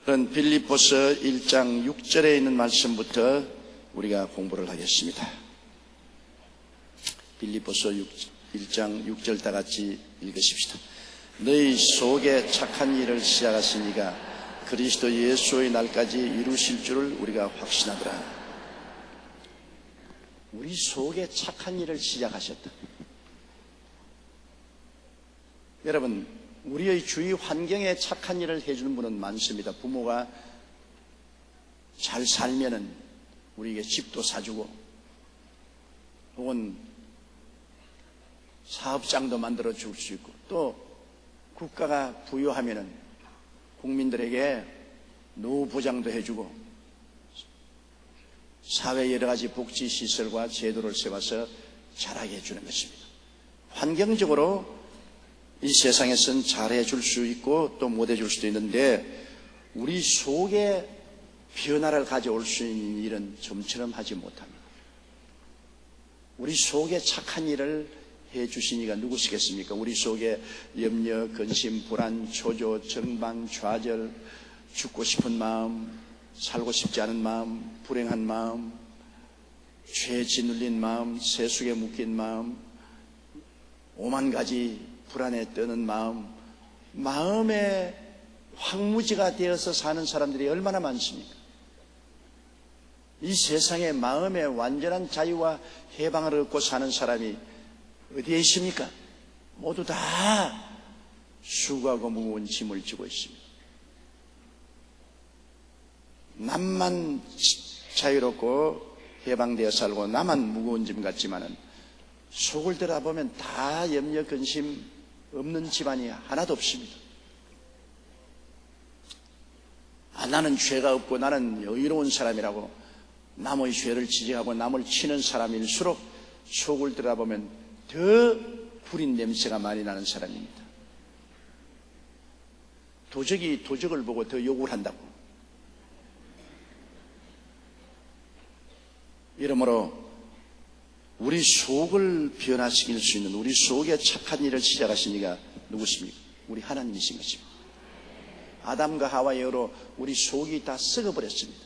그런 빌립보서 1장 6절에 있는 말씀부터 우리가 공부를 하겠습니다. 빌립보서 1장 6절 다 같이 읽으십시다. 너희 속에 착한 일을 시작하신 이가 그리스도 예수의 날까지 이루실 줄을 우리가 확신하더라. 우리 속에 착한 일을 시작하셨다. 여러분, 우리의 주위 환경에 착한 일을 해주는 분은 많습니다. 부모가 잘 살면은 우리에게 집도 사주고 혹은 사업장도 만들어 줄 수 있고, 또 국가가 부유하면은 국민들에게 노후 보장도 해주고 사회 여러 가지 복지 시설과 제도를 세워서 잘하게 해주는 것입니다. 환경적으로 이 세상에선 잘해 줄 수 있고 또 못해 줄 수도 있는데, 우리 속에 변화를 가져올 수 있는 일은 좀처럼 하지 못합니다. 우리 속에 착한 일을 해 주신 이가 누구시겠습니까? 우리 속에 염려, 근심, 불안, 초조, 정방, 좌절, 죽고 싶은 마음, 살고 싶지 않은 마음, 불행한 마음, 죄에 짓눌린 마음, 세속에 묶인 마음, 오만 가지 불안에 떠는 마음, 마음의 황무지가 되어서 사는 사람들이 얼마나 많습니까? 이 세상에 마음의 완전한 자유와 해방을 얻고 사는 사람이 어디에 있습니까? 모두 다 수고하고 무거운 짐을 지고 있습니다. 남만 자유롭고 해방되어 살고 나만 무거운 짐 같지만은 속을 들어보면 다 염려, 근심 없는 집안이 하나도 없습니다. 나는 죄가 없고 나는 여유로운 사람이라고 남의 죄를 지적하고 남을 치는 사람일수록 속을 들어보면 더 구린 냄새가 많이 나는 사람입니다. 도적을 보고 더 욕을 한다고. 이러므로 우리 속을 변화시킬 수 있는, 우리 속에 착한 일을 시작하신 이가 누구십니까? 우리 하나님이신 것입니다. 아담과 하와의 예로 우리 속이 다 썩어버렸습니다.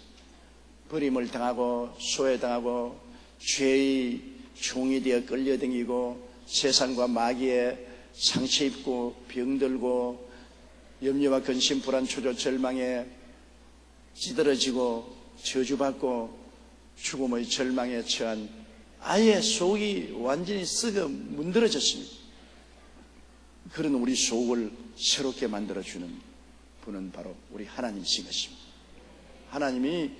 버림을 당하고 소외당하고 죄의 종이 되어 끌려다니고 세상과 마귀에 상처 입고 병들고 염려와 근심, 불안, 초조, 절망에 찌들어지고 저주받고 죽음의 절망에 처한, 아예 속이 완전히 썩어 문드러졌습니다. 그런 우리 속을 새롭게 만들어주는 분은 바로 우리 하나님이신 것입니다. 하나님이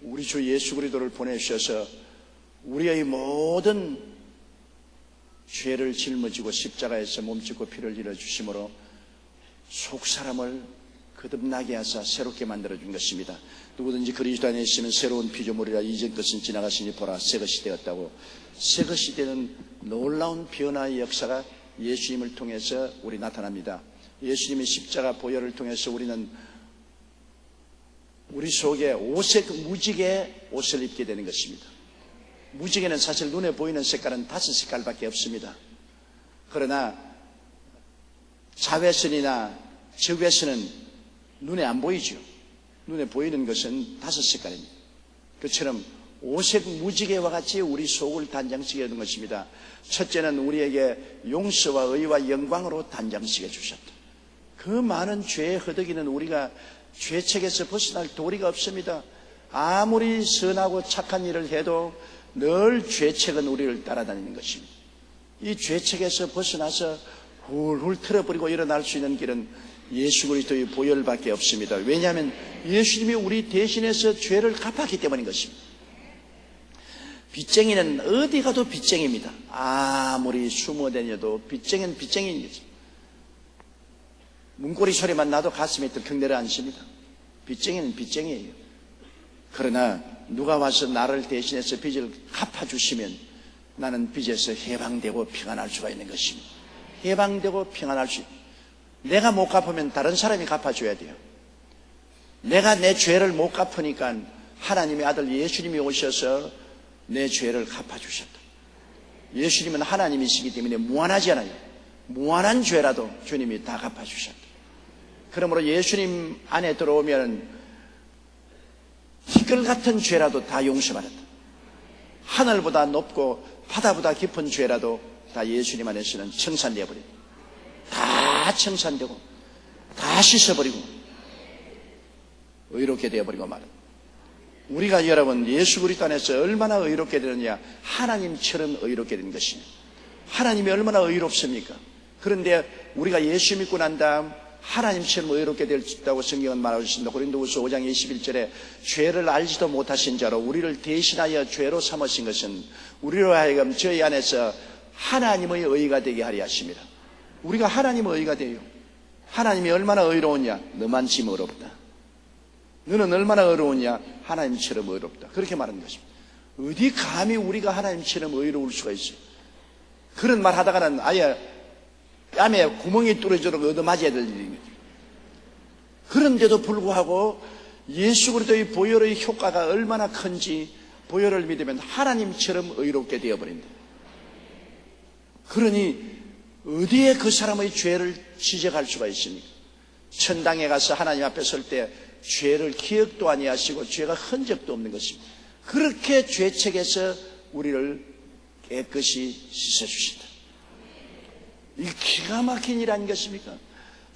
우리 주 예수 그리스도를 보내주셔서 우리의 모든 죄를 짊어지고 십자가에서 몸짓고 피를 흘려주심으로 속사람을 거듭나게 하사 새롭게 만들어준 것입니다. 누구든지 그리스도 안에 있으면 새로운 피조물이라, 이전 것은 지나갔으니 보라 새것이 되었다고. 새것이 되는 놀라운 변화의 역사가 예수님을 통해서 우리 나타납니다. 예수님의 십자가 보혈을 통해서 우리는 우리 속에 오색 무지개 옷을 입게 되는 것입니다. 무지개는 사실 눈에 보이는 색깔은 5색깔밖에 없습니다. 그러나 자외선이나 적외선은 눈에 안 보이죠. 눈에 보이는 것은 5색깔입니다. 그처럼 오색 무지개와 같이 우리 속을 단장시켜 준 것입니다. 첫째는 우리에게 용서와 의와 영광으로 단장시켜 주셨다. 그 많은 죄의 허덕이는 우리가 죄책에서 벗어날 도리가 없습니다. 아무리 선하고 착한 일을 해도 늘 죄책은 우리를 따라다니는 것입니다. 이 죄책에서 벗어나서 훌훌 틀어버리고 일어날 수 있는 길은 예수 그리스도의 보혈밖에 없습니다. 왜냐하면 예수님이 우리 대신해서 죄를 갚았기 때문인 것입니다. 빚쟁이는 어디 가도 빚쟁이입니다. 아무리 숨어 다녀도 빚쟁이는 빚쟁이인 거죠. 문고리 소리만 나도 가슴에 들컥 내려앉습니다. 빚쟁이는 빚쟁이에요. 그러나 누가 와서 나를 대신해서 빚을 갚아주시면 나는 빚에서 해방되고 평안할 수가 있는 것입니다. 해방되고 평안할 수 있습니다. 내가 못 갚으면 다른 사람이 갚아줘야 돼요. 내가 내 죄를 못 갚으니까 하나님의 아들 예수님이 오셔서 내 죄를 갚아주셨다. 예수님은 하나님이시기 때문에 무한하지 않아요. 무한한 죄라도 주님이 다 갚아주셨다. 그러므로 예수님 안에 들어오면 티끌 같은 죄라도 다 용서받았다. 하늘보다 높고 바다보다 깊은 죄라도 다 예수님 안에서는 청산되어 버린다. 다 청산되고 다 씻어버리고 의롭게 되어버리고 말은. 우리가 여러분 예수 그리스도 안에서 얼마나 의롭게 되느냐, 하나님처럼 의롭게 된 것입니다. 하나님이 얼마나 의롭습니까? 그런데 우리가 예수 믿고 난 다음 하나님처럼 의롭게 될 수 있다고 성경은 말하고 있습니다. 고린도후서 5장 21절에 죄를 알지도 못하신 자로 우리를 대신하여 죄로 삼으신 것은 우리로 하여금 저희 안에서 하나님의 의가 되게 하려 하십니다. 우리가 하나님의 의가 돼요. 하나님이 얼마나 의로우냐? 너만 지금 의롭다. 너는 얼마나 의로우냐? 하나님처럼 의롭다. 그렇게 말하는 것입니다. 어디 감히 우리가 하나님처럼 의로울 수가 있어요? 그런 말 하다가는 아예 뺨에 구멍이 뚫어져도 얻어맞아야 될 일인 거죠. 그런데도 불구하고 예수 그리스도의 보혈의 효과가 얼마나 큰지 보혈을 믿으면 하나님처럼 의롭게 되어버린다. 그러니 어디에 그 사람의 죄를 지적할 수가 있습니까? 천당에 가서 하나님 앞에 설 때 죄를 기억도 아니하시고 죄가 흔적도 없는 것입니다. 그렇게 죄책에서 우리를 깨끗이 씻어주신다. 이 기가 막힌 일 아니겠습니까?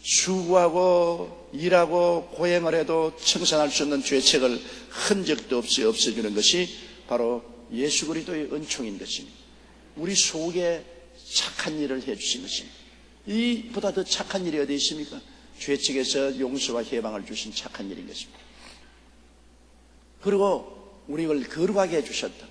수고하고 일하고 고행을 해도 청산할 수 없는 죄책을 흔적도 없이 없애주는 것이 바로 예수 그리스도의 은총인 것입니다. 우리 속에 착한 일을 해주신 것입니다. 이보다 더 착한 일이 어디 있습니까? 죄책에서 용서와 해방을 주신 착한 일인 것입니다. 그리고 우리를 거룩하게 해주셨다.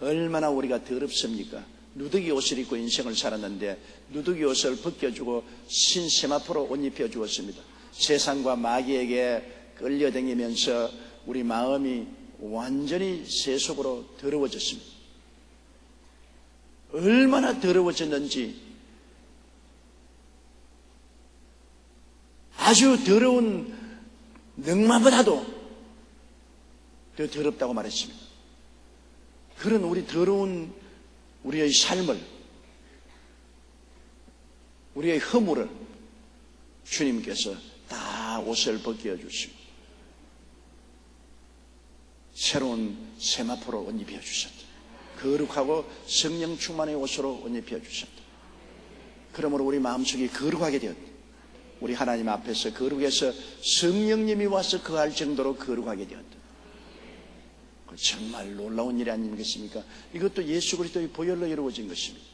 얼마나 우리가 더럽습니까? 누더기 옷을 입고 인생을 살았는데 누더기 옷을 벗겨주고 신 세마포로 옷 입혀주었습니다. 세상과 마귀에게 끌려다니면서 우리 마음이 완전히 세속으로 더러워졌습니다. 얼마나 더러워졌는지 아주 더러운 능마보다도 더 더럽다고 말했습니다. 그런 우리 더러운 우리의 삶을, 우리의 허물을 주님께서 다 옷을 벗겨주시고 새로운 세마포로 옷 입혀주셨다. 거룩하고 성령 충만의 옷으로 옷 입혀주셨다. 그러므로 우리 마음속이 거룩하게 되었다. 우리 하나님 앞에서 거룩해서 성령님이 와서 거할 정도로 거룩하게 되었다. 정말 놀라운 일이 아니겠습니까? 이것도 예수 그리스도의 보혈로 이루어진 것입니다.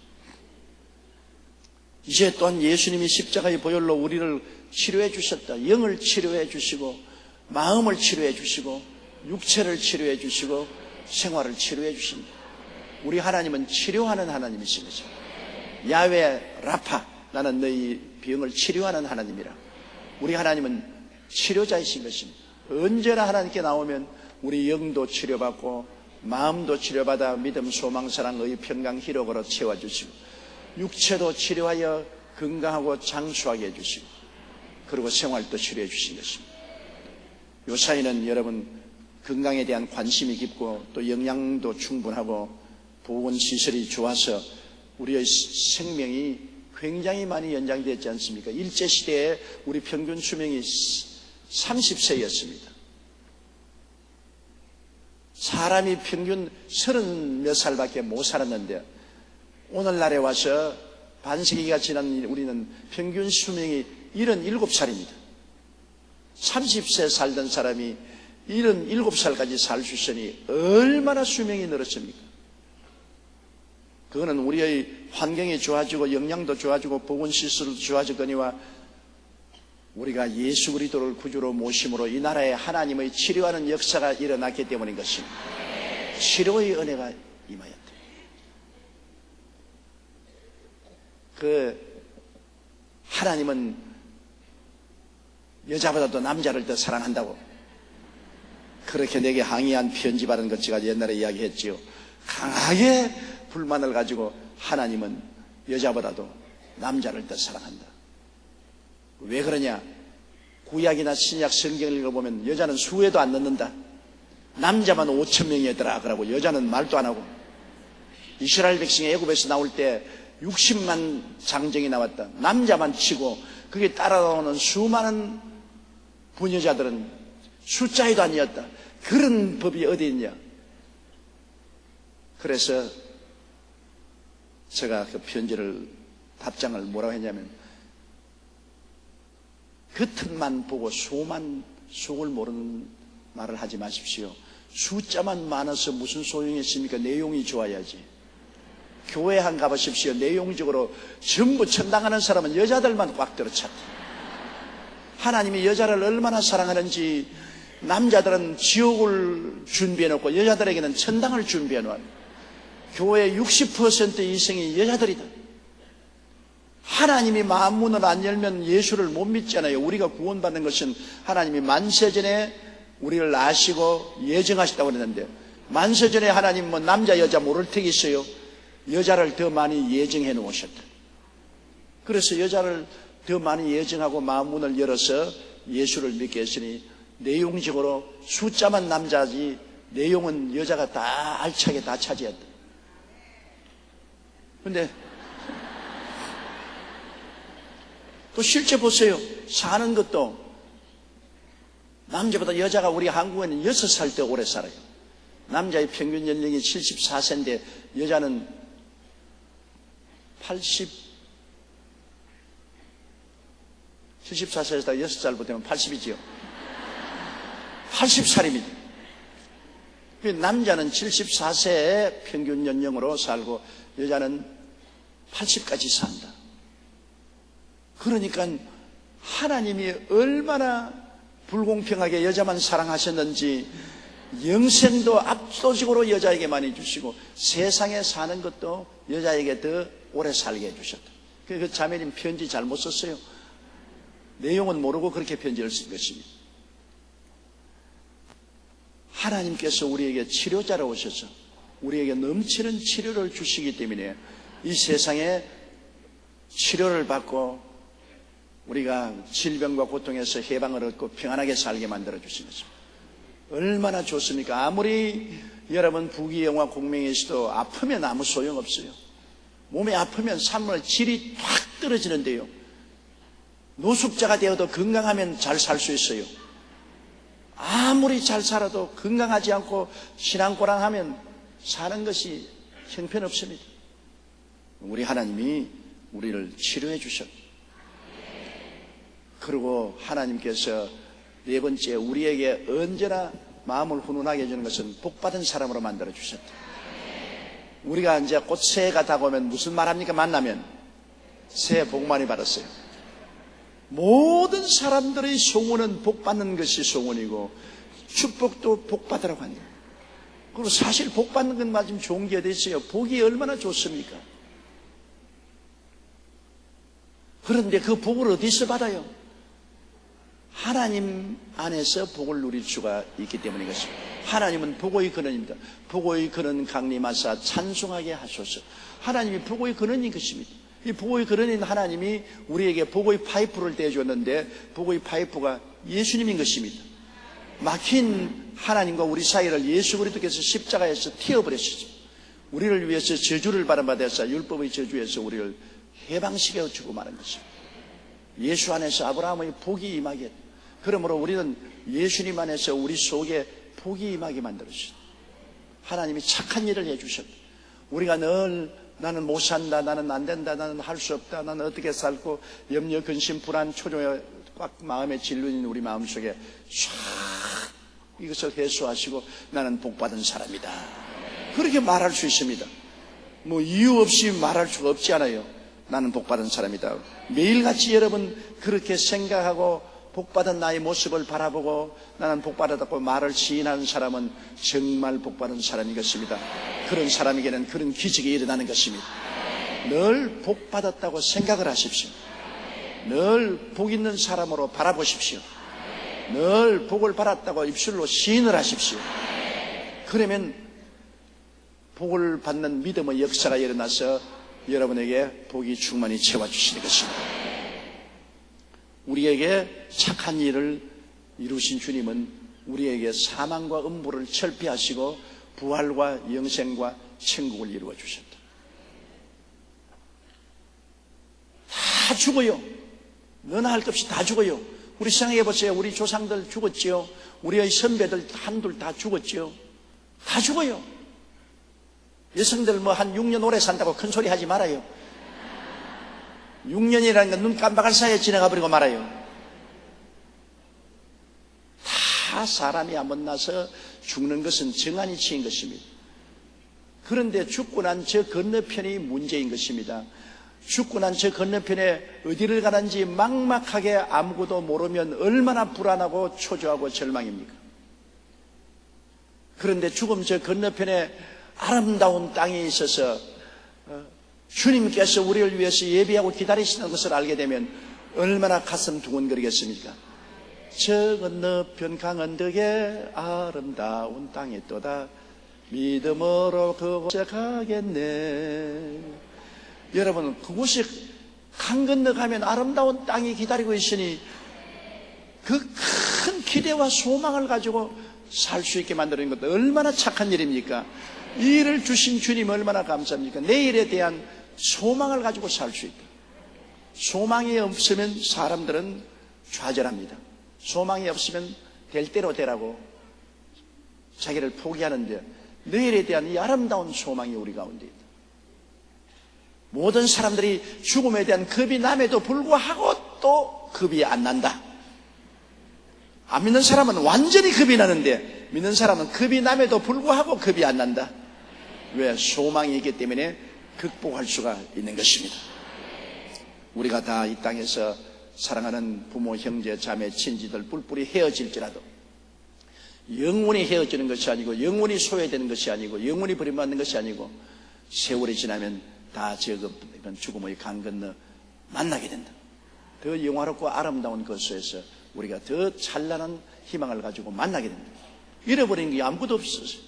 이제 또한 예수님이 십자가의 보혈로 우리를 치료해 주셨다. 영을 치료해 주시고 마음을 치료해 주시고 육체를 치료해 주시고 생활을 치료해 주십니다. 우리 하나님은 치료하는 하나님이신 거죠. 야훼 라파, 나는 너희 병을 치료하는 하나님이라. 우리 하나님은 치료자이신 것입니다. 언제나 하나님께 나오면 우리 영도 치료받고 마음도 치료받아 믿음, 소망, 사랑, 의, 평강, 희락으로 채워주시고 육체도 치료하여 건강하고 장수하게 해주시고 그리고 생활도 치료해 주신 것입니다. 요 사이는 여러분 건강에 대한 관심이 깊고 또 영양도 충분하고 보건시설이 좋아서 우리의 생명이 굉장히 많이 연장되었지 않습니까? 일제시대에 우리 평균 수명이 30세였습니다. 사람이 평균 30몇 살밖에 못 살았는데 오늘날에 와서 반세기가 지난 우리는 평균 수명이 77살입니다. 30세 살던 사람이 77살까지 살 수 있으니 얼마나 수명이 늘었습니까? 그거는 우리의 환경이 좋아지고 영양도 좋아지고 보건시설도 좋아지거니와 우리가 예수 그리스도를 구주로 모심으로 이 나라에 하나님의 치료하는 역사가 일어났기 때문인 것입니다. 치료의 은혜가 임하였다. 하나님은 여자보다도 남자를 더 사랑한다고 그렇게 내게 항의한 편지 받은 것 제가 옛날에 이야기했지요. 강하게 불만을 가지고 하나님은 여자보다도 남자를 더 사랑한다. 왜 그러냐? 구약이나 신약 성경을 읽어보면 여자는 수에도 안 넣는다. 남자만 5,000명이더라 그러고 여자는 말도 안 하고 이스라엘 백성이 애굽에서 나올 때 60만 장정이 나왔다. 남자만 치고 그게 따라오는 수많은 부녀자들은 숫자에도 아니었다. 그런 법이 어디 있냐. 그래서 제가 그 답장을 뭐라고 했냐면, 겉만 보고 속을 모르는 말을 하지 마십시오. 숫자만 많아서 무슨 소용이 있습니까? 내용이 좋아야지. 교회 한 가보십시오. 내용적으로 전부 천당하는 사람은 여자들만 꽉 들어찼다. 하나님이 여자를 얼마나 사랑하는지 남자들은 지옥을 준비해놓고 여자들에게는 천당을 준비해놓아요. 교회의 60% 이상이 여자들이다. 하나님이 만문을 안 열면 예수를 못 믿잖아요. 우리가 구원받는 것은 하나님이 만세전에 우리를 아시고 예정하셨다고 그랬는데, 만세전에 하나님 뭐 남자 여자 모를 택이 있어요. 여자를 더 많이 예정해 놓으셨다. 그래서 여자를 더 많이 예정하고 마음문을 열어서 예수를 믿게 했으니, 내용적으로 숫자만 남자지 내용은 여자가 다 알차게 다 차지했다. 근데 또 실제 보세요. 사는 것도 남자보다 여자가 우리 한국에는 6살 더 오래 살아요. 남자의 평균 연령이 74세인데 여자는 74세에서 6살 보태면 80이지요. 80살입니다. 남자는 74세의 평균 연령으로 살고 여자는 80까지 산다. 그러니까 하나님이 얼마나 불공평하게 여자만 사랑하셨는지 영생도 압도적으로 여자에게 많이 주시고 세상에 사는 것도 여자에게 더 오래 살게 해주셨다. 그 자매님 편지 잘못 썼어요. 내용은 모르고 그렇게 편지를 쓴 것입니다. 하나님께서 우리에게 치료자로 오셔서 우리에게 넘치는 치료를 주시기 때문에 이 세상에 치료를 받고 우리가 질병과 고통에서 해방을 얻고 평안하게 살게 만들어 주신 것입니다. 얼마나 좋습니까? 아무리 여러분 부귀영화 공명에서도 아프면 아무 소용없어요. 몸이 아프면 삶의 질이 확 떨어지는데요. 노숙자가 되어도 건강하면 잘 살 수 있어요. 아무리 잘 살아도 건강하지 않고 신앙고랑하면 사는 것이 형편없습니다. 우리 하나님이 우리를 치료해 주셨고, 그리고 하나님께서 네 번째 우리에게 언제나 마음을 훈훈하게 해주는 것은 복받은 사람으로 만들어 주셨다. 우리가 이제 곧 새해가 다가오면 무슨 말 합니까? 만나면 새해 복 많이 받았어요. 모든 사람들의 소원은 복받는 것이 소원이고 축복도 복받으라고 합니다. 그리고 사실 복받는 건 맞으면 좋은 게 어디 있어요? 복이 얼마나 좋습니까? 그런데 그 복을 어디서 받아요? 하나님 안에서 복을 누릴 수가 있기 때문인 것입니다. 하나님은 복의 근원입니다. 복의 근원 강림하사 찬송하게 하소서. 하나님이 복의 근원인 것입니다. 이 복의 근원인 하나님이 우리에게 복의 파이프를 떼줬는데 복의 파이프가 예수님인 것입니다. 막힌 하나님과 우리 사이를 예수 그리스도께서 십자가에서 튀어버렸습니다. 우리를 위해서 저주를 받아서 율법의 저주에서 우리를 해방시켜 주고 말한 것입니다. 예수 안에서 아브라함의 복이 임하게 했다. 그러므로 우리는 예수님 안에서 우리 속에 복이 임하게 만들었습니다. 하나님이 착한 일을 해주셨다. 우리가 늘 나는 못 산다, 나는 안 된다, 나는 할 수 없다, 나는 어떻게 살고 염려, 근심, 불안, 초조에 꽉 마음에 질문인 우리 마음속에 쫙 이것을 해소하시고 나는 복받은 사람이다. 그렇게 말할 수 있습니다. 뭐 이유 없이 말할 수가 없지 않아요. 나는 복받은 사람이다. 매일같이 여러분 그렇게 생각하고 복받은 나의 모습을 바라보고 나는 복받았다고 말을 시인하는 사람은 정말 복받은 사람인 것입니다. 그런 사람에게는 그런 기적이 일어나는 것입니다. 늘 복받았다고 생각을 하십시오. 늘 복 있는 사람으로 바라보십시오. 늘 복을 받았다고 입술로 시인을 하십시오. 그러면 복을 받는 믿음의 역사가 일어나서 여러분에게 복이 충만히 채워주시는 것입니다. 우리에게 착한 일을 이루신 주님은 우리에게 사망과 음부를 철폐하시고 부활과 영생과 천국을 이루어 주셨다. 다 죽어요. 너나 할 것 없이 다 죽어요. 우리 생각해 보세요. 우리 조상들 죽었지요. 우리의 선배들 한둘 다 죽었죠. 다 죽어요. 여성들 뭐 한 6년 오래 산다고 큰 소리 하지 말아요. 6년이라는 건 눈 깜박할 사이에 지나가 버리고 말아요. 다 사람이 한번 나서 죽는 것은 정한이 치인 것입니다. 그런데 죽고 난 저 건너편이 문제인 것입니다. 죽고 난 저 건너편에 어디를 가는지 막막하게 아무것도 모르면 얼마나 불안하고 초조하고 절망입니까? 그런데 죽음 저 건너편에 아름다운 땅에 있어서 주님께서 우리를 위해서 예비하고 기다리시는 것을 알게 되면 얼마나 가슴 두근거리겠습니까? 저 건너편 강언덕에 아름다운 땅이 또다 믿음으로 그곳에 가겠네. 여러분, 그곳에 강 건너가면 아름다운 땅이 기다리고 있으니 그 큰 기대와 소망을 가지고 살 수 있게 만드는 것도 얼마나 착한 일입니까? 이 일을 주신 주님 얼마나 감사합니까? 내일에 대한 소망을 가지고 살 수 있다. 소망이 없으면 사람들은 좌절합니다. 소망이 없으면 될 대로 되라고 자기를 포기하는데, 내일에 대한 이 아름다운 소망이 우리 가운데 있다. 모든 사람들이 죽음에 대한 겁이 남에도 불구하고 또 겁이 안 난다. 안 믿는 사람은 완전히 겁이 나는데, 믿는 사람은 겁이 남에도 불구하고 겁이 안 난다. 왜? 소망이 있기 때문에 극복할 수가 있는 것입니다. 우리가 다 이 땅에서 사랑하는 부모, 형제, 자매, 친지들 뿔뿔이 헤어질지라도 영원히 헤어지는 것이 아니고, 영원히 소외되는 것이 아니고, 영원히 버림받는 것이 아니고, 세월이 지나면 다 이런 죽음의 강 건너 만나게 된다. 더 영화롭고 아름다운 것에서 우리가 더 찬란한 희망을 가지고 만나게 된다. 잃어버린 게 아무것도 없었어요.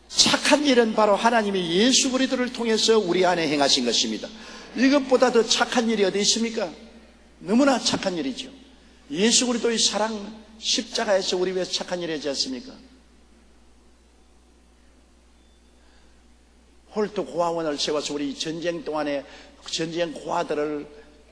착한 일은 바로 하나님이 예수 그리스도를 통해서 우리 안에 행하신 것입니다. 이것보다 더 착한 일이 어디 있습니까? 너무나 착한 일이죠. 예수 그리스도의 사랑, 십자가에서 우리 위해서 착한 일을 하지 않습니까? 홀트 고아원을 세워서 우리 전쟁 동안에 전쟁 고아들을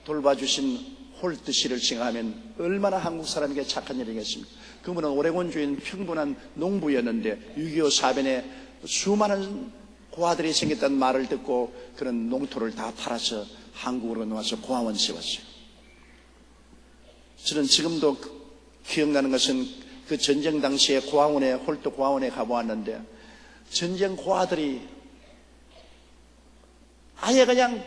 돌봐주신 홀트 씨를 생각하면 얼마나 한국 사람에게 착한 일이겠습니까? 그분은 오레곤주인 평범한 농부였는데 6.25 사변에 수많은 고아들이 생겼다는 말을 듣고 그런 농토를 다 팔아서 한국으로 나와서 고아원 세웠어요. 저는 지금도 기억나는 것은 그 전쟁 당시에 고아원에, 홀트 고아원에 가보았는데 전쟁 고아들이 아예 그냥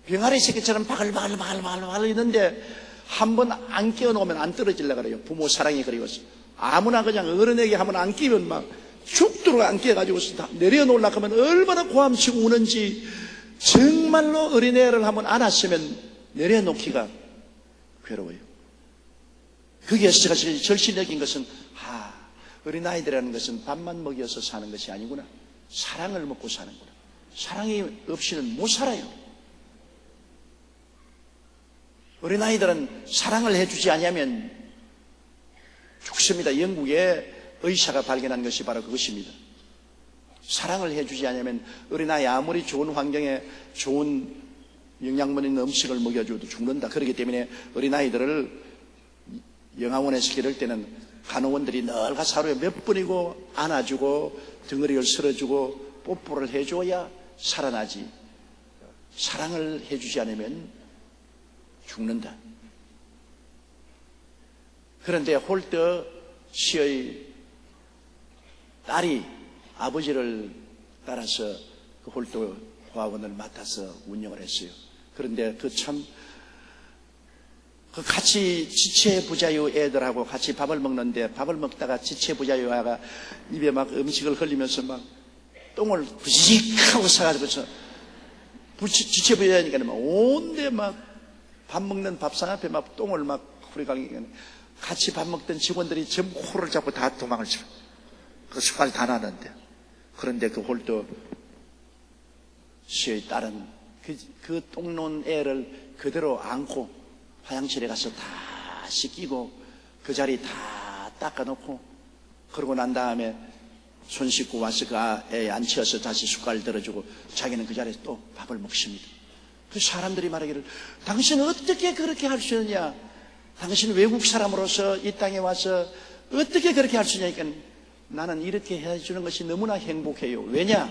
병아리 새끼처럼 바글바글 있는데 한 번 안 끼워놓으면 안 떨어지려고 그래요. 부모 사랑이 그리워서. 아무나 그냥 어른에게 한번 안 끼면 막 죽도록 안 끼워가지고 내려놓으려고 하면 얼마나 고함치고 우는지, 정말로 어린애를 한번 안았으면 내려놓기가 괴로워요. 거기에서 제가 절실히 느낀 것은, 어린아이들이라는 것은 밥만 먹여서 사는 것이 아니구나. 사랑을 먹고 사는구나. 사랑이 없이는 못 살아요. 어린아이들은 사랑을 해주지 않으면 죽습니다. 영국의 의사가 발견한 것이 바로 그것입니다. 사랑을 해주지 않으면 어린아이 아무리 좋은 환경에 좋은 영양분 있는 음식을 먹여줘도 죽는다. 그렇기 때문에 어린아이들을 영아원에서 기를 때는 간호원들이 늘 가서 하루에 몇 번이고 안아주고 덩어리를 쓸어주고 뽀뽀를 해줘야 살아나지. 사랑을 해주지 않으면 죽는다. 그런데 홀트 씨의 딸이 아버지를 따라서 그 홀트 고아원을 맡아서 운영을 했어요. 그런데 같이 지체부자유 애들하고 같이 밥을 먹는데, 밥을 먹다가 지체부자유 아가 입에 막 음식을 흘리면서 막 똥을 부지직 하고 싸가지고서, 지체부자유니까 막 온데 막 밥 먹는 밥상 앞에 막 똥을 막 후리가게, 같이 밥 먹던 직원들이 전부 코를 잡고 다 도망을 치고 그 숟갈 다 나는데, 그런데 그 홀트 씨의 딸은 그 똥 놓은 애를 그대로 안고 화장실에 가서 다 씻기고 그 자리 다 닦아놓고, 그러고 난 다음에 손 씻고 와서 그 애에 앉혀서 다시 숟갈 들어주고 자기는 그 자리에서 또 밥을 먹습니다. 그 사람들이 말하기를, 당신은 어떻게 그렇게 할 수 있느냐? 당신 외국 사람으로서 이 땅에 와서 어떻게 그렇게 할 수 있냐니까 나는 이렇게 해주는 것이 너무나 행복해요. 왜냐?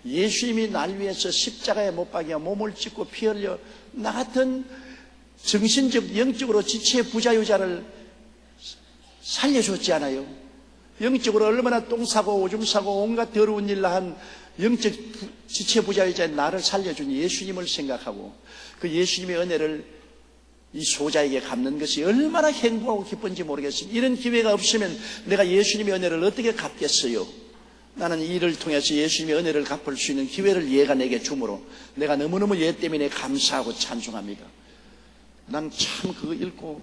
예수님이 날 위해서 십자가에 못 박여 몸을 찢고 피 흘려 나 같은 정신적, 영적으로 지체 부자유자를 살려줬지 않아요? 영적으로 얼마나 똥 싸고 오줌 싸고 온갖 더러운 일을 한 영적 지체 부자유자의 나를 살려준 예수님을 생각하고 그 예수님의 은혜를 이 소자에게 갚는 것이 얼마나 행복하고 기쁜지 모르겠습니다. 이런 기회가 없으면 내가 예수님의 은혜를 어떻게 갚겠어요? 나는 이 일을 통해서 예수님의 은혜를 갚을 수 있는 기회를 얘가 내게 주므로 내가 너무너무 얘 때문에 감사하고 찬송합니다. 난 참 그거 읽고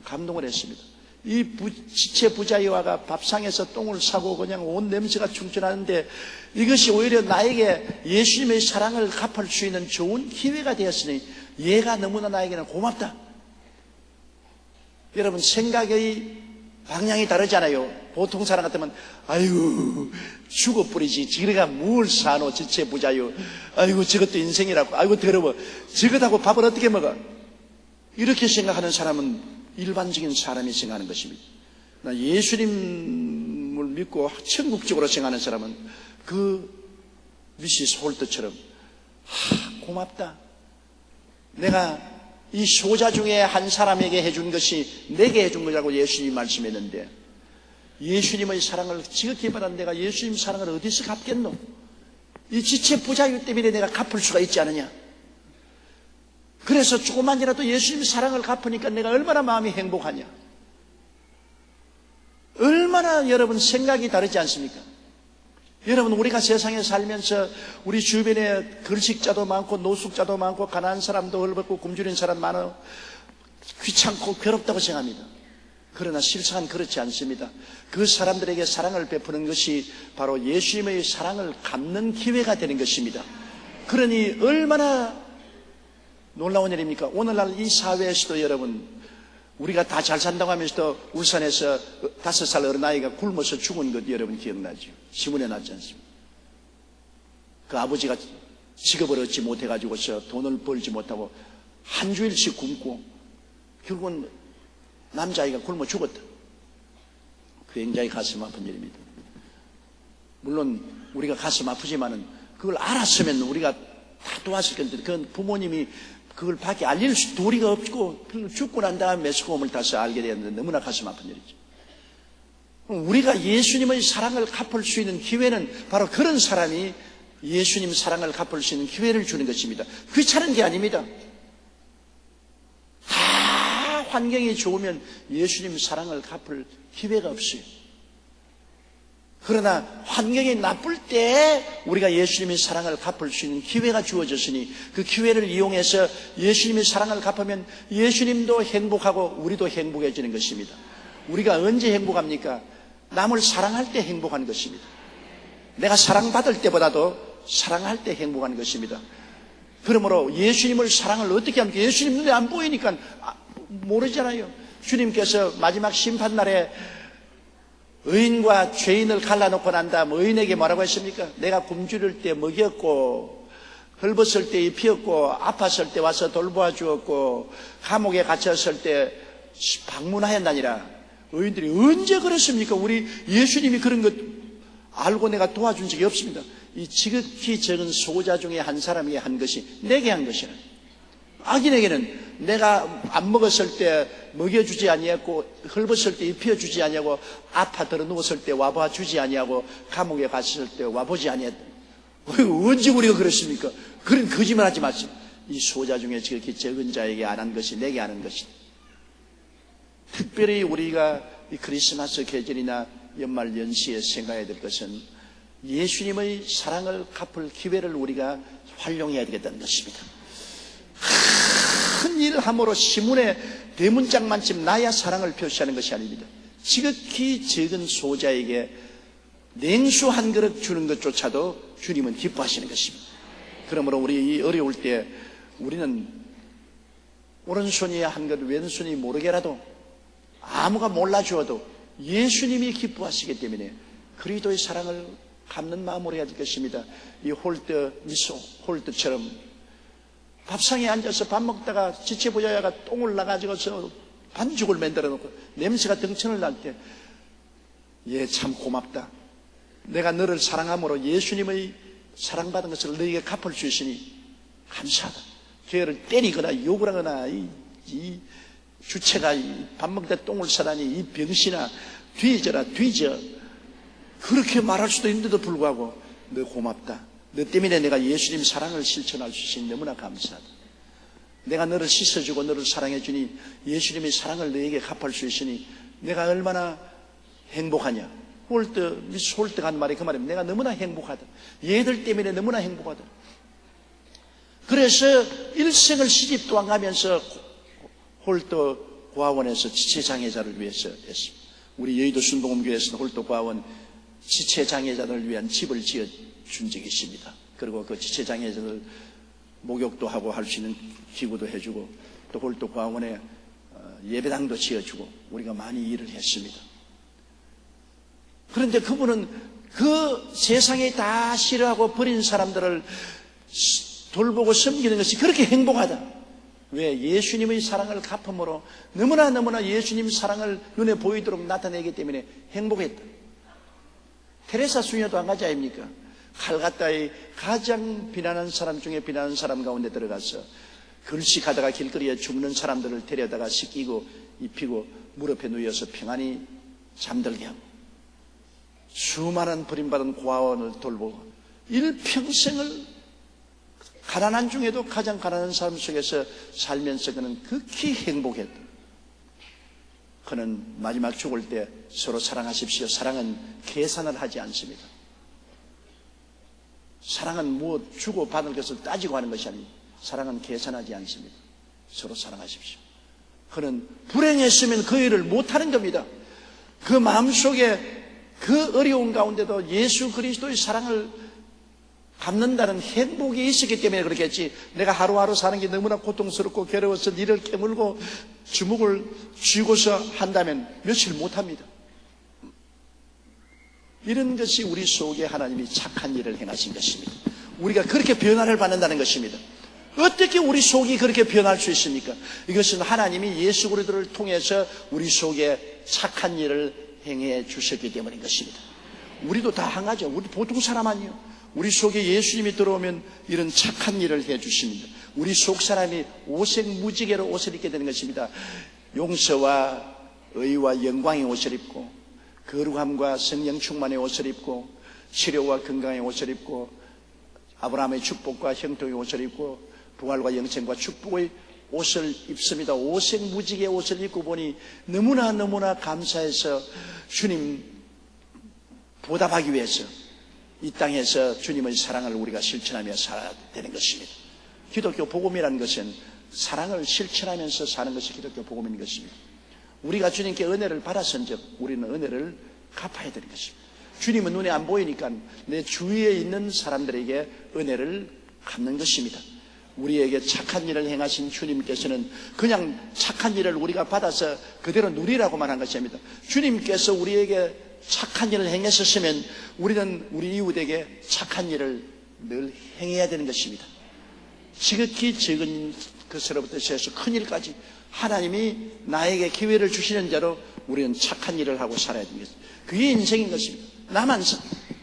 감동을 했습니다. 이 지체 부자유아가 밥상에서 똥을 싸고 그냥 온 냄새가 충천하는데 이것이 오히려 나에게 예수님의 사랑을 갚을 수 있는 좋은 기회가 되었으니 얘가 너무나 나에게는 고맙다. 여러분 생각의 방향이 다르잖아요. 보통 사람 같으면 아이고 죽어버리지 지가 뭘 사노 지체 부자유 아이고 저것도 인생이라고 아이고 더러워 저것하고 밥을 어떻게 먹어 이렇게 생각하는 사람은 일반적인 사람이 생각하는 것입니다. 나 예수님을 믿고 천국적으로 생각하는 사람은 그 미시스 홀트처럼 고맙다. 내가 이 소자 중에 한 사람에게 해준 것이 내게 해준 거라고 예수님이 말씀했는데 예수님의 사랑을 지극히 받은 내가 예수님 사랑을 어디서 갚겠노? 이 지체 부자유 때문에 내가 갚을 수가 있지 않느냐? 그래서 조금만이라도 예수님 사랑을 갚으니까 내가 얼마나 마음이 행복하냐? 얼마나 여러분 생각이 다르지 않습니까? 여러분 우리가 세상에 살면서 우리 주변에 걸식자도 많고 노숙자도 많고 가난한 사람도 헐벗고 굶주린 사람 많아 귀찮고 괴롭다고 생각합니다. 그러나 실상은 그렇지 않습니다. 그 사람들에게 사랑을 베푸는 것이 바로 예수님의 사랑을 갚는 기회가 되는 것입니다. 그러니 얼마나 놀라운 일입니까? 오늘날 이 사회에서도 여러분 우리가 다 잘 산다고 하면서도 울산에서 5살 어린아이가 굶어서 죽은 것 여러분 기억나죠? 신문에 났지 않습니까? 그 아버지가 직업을 얻지 못해가지고서 돈을 벌지 못하고 한 주일씩 굶고 결국은 남자아이가 굶어 죽었다. 굉장히 가슴 아픈 일입니다. 물론 우리가 가슴 아프지만은 그걸 알았으면 우리가 다 도왔을 건데 그건 부모님이 그걸 밖에 알릴 도리가 없고 죽고 난 다음에 매스컴을 타서 알게 되었는데 너무나 가슴 아픈 일이죠. 우리가 예수님의 사랑을 갚을 수 있는 기회는 바로 그런 사람이 예수님 사랑을 갚을 수 있는 기회를 주는 것입니다. 귀찮은 게 아닙니다. 다 환경이 좋으면 예수님 사랑을 갚을 기회가 없어요. 그러나 환경이 나쁠 때 우리가 예수님의 사랑을 갚을 수 있는 기회가 주어졌으니 그 기회를 이용해서 예수님의 사랑을 갚으면 예수님도 행복하고 우리도 행복해지는 것입니다. 우리가 언제 행복합니까? 남을 사랑할 때 행복한 것입니다. 내가 사랑받을 때보다도 사랑할 때 행복한 것입니다. 그러므로 예수님을 사랑을 어떻게 합니까? 예수님 눈에 안 보이니까 모르잖아요. 주님께서 마지막 심판날에 의인과 죄인을 갈라놓고 난 다음 의인에게 뭐라고 했습니까? 내가 굶주릴 때 먹였고 헐벗을 때 입히었고 아팠을 때 와서 돌보아 주었고 감옥에 갇혔을 때 방문하였나니라. 의인들이 언제 그랬습니까? 우리 예수님이 그런 것 알고 내가 도와준 적이 없습니다. 이 지극히 적은 소자 중에 한 사람이 한 것이 내게 한 것이라. 악인에게는 내가 안 먹었을 때 먹여주지 아니하고 헐벗을 때 입혀주지 아니하고 아파 들어 누웠을 때 와봐 주지 아니하고 감옥에 갔을 때 와보지 아니했다. 언제 우리가 그랬습니까? 그런 거짓말 하지 마세요. 이 소자 중에 지극히 적은 자에게 안 한 것이 내게 하는 것이다. 특별히 우리가 이 크리스마스 계절이나 연말 연시에 생각해야 될 것은 예수님의 사랑을 갚을 기회를 우리가 활용해야 되겠다는 것입니다. 큰 일 함으로 시문에 대문짝만큼 나야 사랑을 표시하는 것이 아닙니다. 지극히 적은 소자에게 냉수 한 그릇 주는 것조차도 주님은 기뻐하시는 것입니다. 그러므로 우리 이 어려울 때 우리는 오른손이 한 그릇 왼손이 모르게라도 아무가 몰라주어도 예수님이 기뻐하시기 때문에 그리스도의 사랑을 갚는 마음으로 해야 될 것입니다. 이 홀트처럼 밥상에 앉아서 밥 먹다가 지체부자야가 똥을 나가지고서 반죽을 만들어 놓고 냄새가 등천을 날 때, 얘 참 고맙다. 내가 너를 사랑함으로 예수님의 사랑받은 것을 너에게 갚을 수 있으니 감사하다. 걔를 때리거나 욕을 하거나 이 주체가 밥 먹을 때 똥을 싸다니 이 병신아 뒤져라 뒤져, 그렇게 말할 수도 있는데도 불구하고 너 고맙다. 너 때문에 내가 예수님 사랑을 실천할 수 있으니 너무나 감사하다. 내가 너를 씻어주고 너를 사랑해주니 예수님의 사랑을 너에게 갚을 수 있으니 내가 얼마나 행복하냐. 홀떡한 말이 그 말입니다. 내가 너무나 행복하다. 얘들 때문에 너무나 행복하다. 그래서 일생을 시집도 안 가면서 홀떡 고아원에서 지체장애자를 위해서 했습니다. 우리 여의도 순복음교회에서는 홀떡 고아원 지체장애자들을 위한 집을 지어준 적이 있습니다. 그리고 그 지체장애자들 목욕도 하고 할 수 있는 기구도 해주고 또 홀떡 고아원에 예배당도 지어주고 우리가 많이 일을 했습니다. 그런데 그분은 그 세상에 다 싫어하고 버린 사람들을 돌보고 섬기는 것이 그렇게 행복하다. 왜? 예수님의 사랑을 갚음으로 너무나 예수님 사랑을 눈에 보이도록 나타내기 때문에 행복했다. 테레사 수녀도 한 가지 아닙니까? 칼가타의 가장 비난한 사람 중에 비난한 사람 가운데 들어가서 글씨가다가 길거리에 죽는 사람들을 데려다가 씻기고 입히고 무릎에 누워서 평안히 잠들게 하고 수많은 버림받은 고아원을 돌보고 일평생을 가난한 중에도 가장 가난한 삶 속에서 살면서 그는 극히 행복했다. 그는 마지막 죽을 때 서로 사랑하십시오. 사랑은 계산을 하지 않습니다. 사랑은 무엇 주고 받을 것을 따지고 하는 것이 아닙니다. 사랑은 계산하지 않습니다. 서로 사랑하십시오. 그는 불행했으면 그 일을 못하는 겁니다. 그 마음속에 그 어려운 가운데도 예수 그리스도의 사랑을 갚는다는 행복이 있었기 때문에 그렇겠지. 내가 하루하루 사는 게 너무나 고통스럽고 괴로워서 니를 깨물고 주먹을 쥐고서 한다면 며칠 못합니다. 이런 것이 우리 속에 하나님이 착한 일을 행하신 것입니다. 우리가 그렇게 변화를 받는다는 것입니다. 어떻게 우리 속이 그렇게 변할 수 있습니까? 이것은 하나님이 예수 그리스도를 통해서 우리 속에 착한 일을 행해 주셨기 때문인 것입니다. 우리도 다 항하죠. 우리 보통 사람 아니에요. 우리 속에 예수님이 들어오면 이런 착한 일을 해 주십니다. 우리 속 사람이 오색무지개로 옷을 입게 되는 것입니다. 용서와 의와 영광의 옷을 입고 거룩함과 성령 충만의 옷을 입고 치료와 건강의 옷을 입고 아브라함의 축복과 형통의 옷을 입고 부활과 영생과 축복의 옷을 입습니다. 오색무지개 옷을 입고 보니 너무나 감사해서 주님 보답하기 위해서 이 땅에서 주님의 사랑을 우리가 실천하며 살아야 되는 것입니다. 기독교 복음이라는 것은 사랑을 실천하면서 사는 것이 기독교 복음인 것입니다. 우리가 주님께 은혜를 받았은즉 우리는 은혜를 갚아야 되는 것입니다. 주님은 눈에 안 보이니까 내 주위에 있는 사람들에게 은혜를 갚는 것입니다. 우리에게 착한 일을 행하신 주님께서는 그냥 착한 일을 우리가 받아서 그대로 누리라고만 한 것이 아닙니다. 주님께서 우리에게 착한 일을 행했었으면 우리는 우리 이웃에게 착한 일을 늘 행해야 되는 것입니다. 지극히 적은 것으로부터 시작해서 큰 일까지 하나님이 나에게 기회를 주시는 대로 우리는 착한 일을 하고 살아야 됩니다. 그게 인생인 것입니다. 나만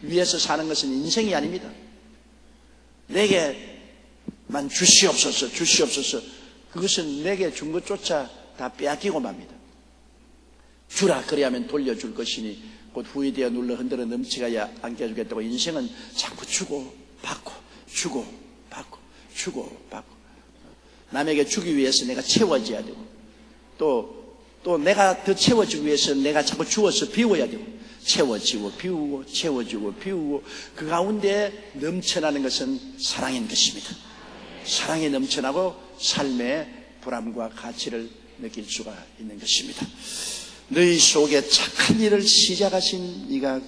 위해서 사는 것은 인생이 아닙니다. 내게만 주시옵소서 그것은 내게 준 것조차 다 빼앗기고 맙니다. 주라 그래야만 돌려줄 것이니 곧 후회되어 눌러 흔들어 넘치가야 안게 해주겠다고 인생은 자꾸 주고 받고 남에게 주기 위해서 내가 채워져야 되고 또 내가 더 채워주기 위해서 내가 자꾸 주어서 비워야 되고 채워지고 비우고 채워주고 비우고 그 가운데 넘쳐나는 것은 사랑인 것입니다. 사랑이 넘쳐나고 삶의 보람과 가치를 느낄 수가 있는 것입니다. 너희 속에 착한 일을 시작하신 이가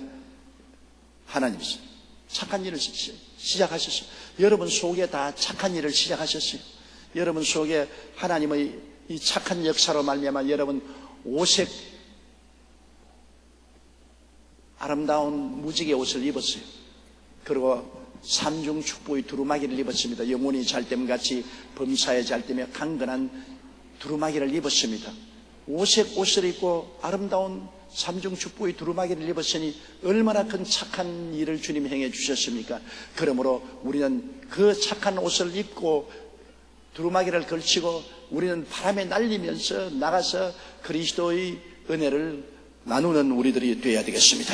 하나님이십니다. 착한 일을 시작하셨어요. 여러분 속에 다 착한 일을 시작하셨어요. 여러분 속에 하나님의 이 착한 역사로 말미암아 여러분 오색 아름다운 무지개 옷을 입었어요. 그리고 삼중 축복의 두루마기를 입었습니다. 영혼이 잘됨같이 범사에 잘되며 강건한 두루마기를 입었습니다. 오색 옷을 입고 아름다운 삼중축복의 두루마기를 입었으니 얼마나 큰 착한 일을 주님이 행해 주셨습니까? 그러므로 우리는 그 착한 옷을 입고 두루마기를 걸치고 우리는 바람에 날리면서 나가서 그리스도의 은혜를 나누는 우리들이 되어야 되겠습니다.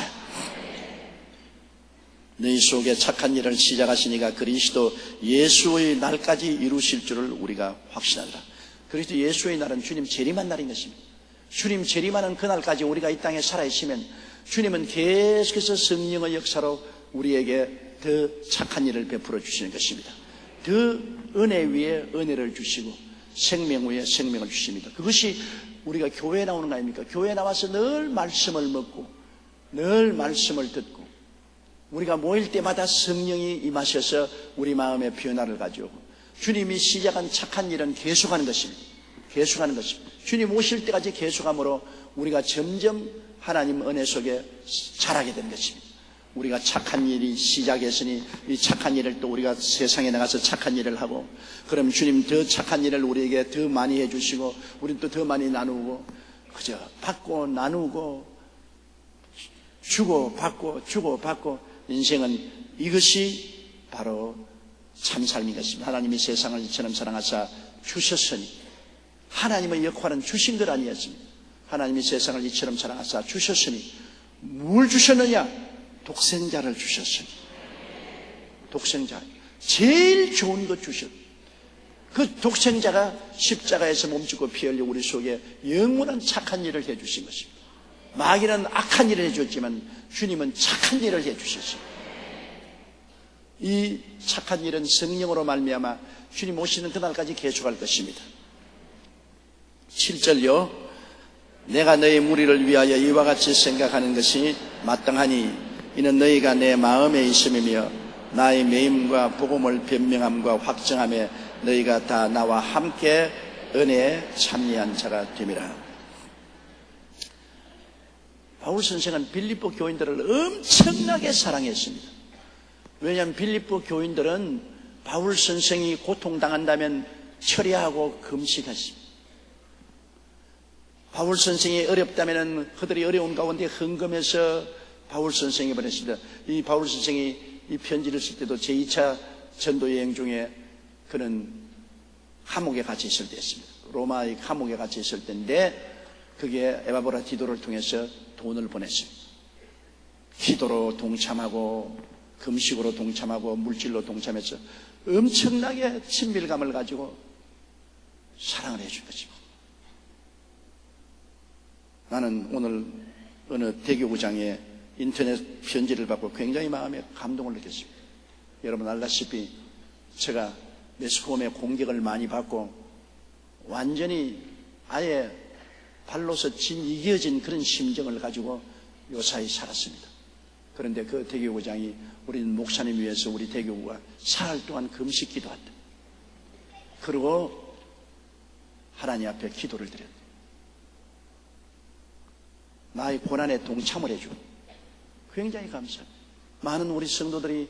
너희 속에 착한 일을 시작하시니까 그리스도 예수의 날까지 이루실 줄을 우리가 확신하노라. 그리스도 예수의 날은 주님 재림한 날인 것입니다. 주님 재림하는 그날까지 우리가 이 땅에 살아있으면 주님은 계속해서 성령의 역사로 우리에게 더 착한 일을 베풀어 주시는 것입니다. 더 은혜 위에 은혜를 주시고 생명 위에 생명을 주십니다. 그것이 우리가 교회에 나오는 거 아닙니까? 교회에 나와서 늘 말씀을 먹고 늘 말씀을 듣고 우리가 모일 때마다 성령이 임하셔서 우리 마음의 변화를 가져오고 주님이 시작한 착한 일은 계속하는 것입니다. 계속하는 것입니다. 주님 오실 때까지 계속함으로 우리가 점점 하나님 은혜 속에 자라게 되는 것입니다. 우리가 착한 일이 시작했으니 이 착한 일을 또 우리가 세상에 나가서 착한 일을 하고 그럼 주님 더 착한 일을 우리에게 더 많이 해주시고 우리는 또 더 많이 나누고 그저 받고 나누고 주고 받고 주고 받고 인생은 이것이 바로 참 삶인 것입니다. 하나님이 세상을 이처럼 사랑하사 주셨으니 하나님의 역할은 주신 것 아니었습니다. 하나님이 세상을 이처럼 사랑하사 주셨으니 뭘 주셨느냐? 독생자를 주셨으니 독생자 제일 좋은 것 주셨. 그 독생자가 십자가에서 몸짓고 피 흘려 우리 속에 영원한 착한 일을 해주신 것입니다. 마귀는 악한 일을 해줬지만 주님은 착한 일을 해주셨습니다. 이 착한 일은 성령으로 말미암아 주님 오시는 그날까지 계속할 것입니다. 7절요. 내가 너희 무리를 위하여 이와 같이 생각하는 것이 마땅하니 이는 너희가 내 마음에 있음이며 나의 매임과 복음을 변명함과 확정함에 너희가 다 나와 함께 은혜에 참여한 자가 됨이라. 바울 선생은 빌립보 교인들을 엄청나게 사랑했습니다. 왜냐하면 빌립보 교인들은 바울 선생이 고통당한다면 철회하고 금식했습니다. 바울 선생이 어렵다면 그들이 어려운 가운데 헌금해서 바울 선생이 보냈습니다. 이 바울 선생이 이 편지를 쓸 때도 제2차 전도 여행 중에 그는 감옥에 갇혀 있을 때였습니다. 로마의 감옥에 갇혀 있을 때인데 그게 에바브라 디도를 통해서 돈을 보냈습니다. 기도로 동참하고 금식으로 동참하고 물질로 동참해서 엄청나게 친밀감을 가지고 사랑을 해준 것입니다. 나는 오늘 어느 대교구장에 인터넷 편지를 받고 굉장히 마음에 감동을 느꼈습니다. 여러분 알다시피 제가 매스컴의 공격을 많이 받고 완전히 아예 발로서 이겨진 그런 심정을 가지고 요사이 살았습니다. 그런데 그 대교구장이 우리는 목사님 위해서 우리 대교구가 사흘 동안 금식 기도했다. 그리고 하나님 앞에 기도를 드렸다. 나의 고난에 동참을 해주고 굉장히 감사합니다. 많은 우리 성도들이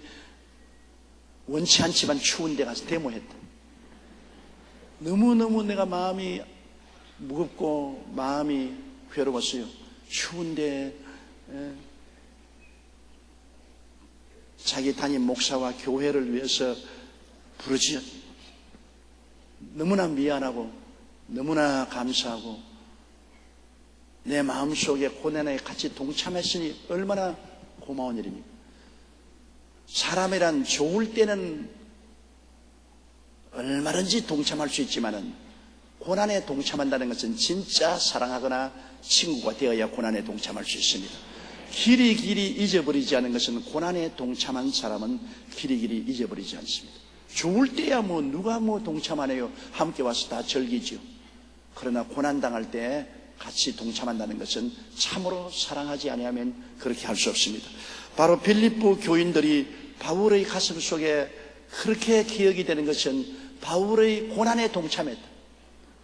원치 않지만 추운 데 가서 데모했다. 너무너무 내가 마음이 무겁고 마음이 괴로웠어요. 추운데 자기 담임 목사와 교회를 위해서 부르짖었. 너무나 미안하고 너무나 감사하고 내 마음속에 고난에 같이 동참했으니 얼마나 고마운 일입니까? 사람이란 좋을 때는 얼마든지 동참할 수 있지만은 고난에 동참한다는 것은 진짜 사랑하거나 친구가 되어야 고난에 동참할 수 있습니다. 길이 잊어버리지 않은 것은 고난에 동참한 사람은 길이 잊어버리지 않습니다. 좋을 때야 누가 동참 안 해요. 함께 와서 다 즐기죠. 그러나 고난당할 때 같이 동참한다는 것은 참으로 사랑하지 아니하면 그렇게 할 수 없습니다. 바로 빌립보 교인들이 바울의 가슴 속에 그렇게 기억이 되는 것은 바울의 고난에 동참했다.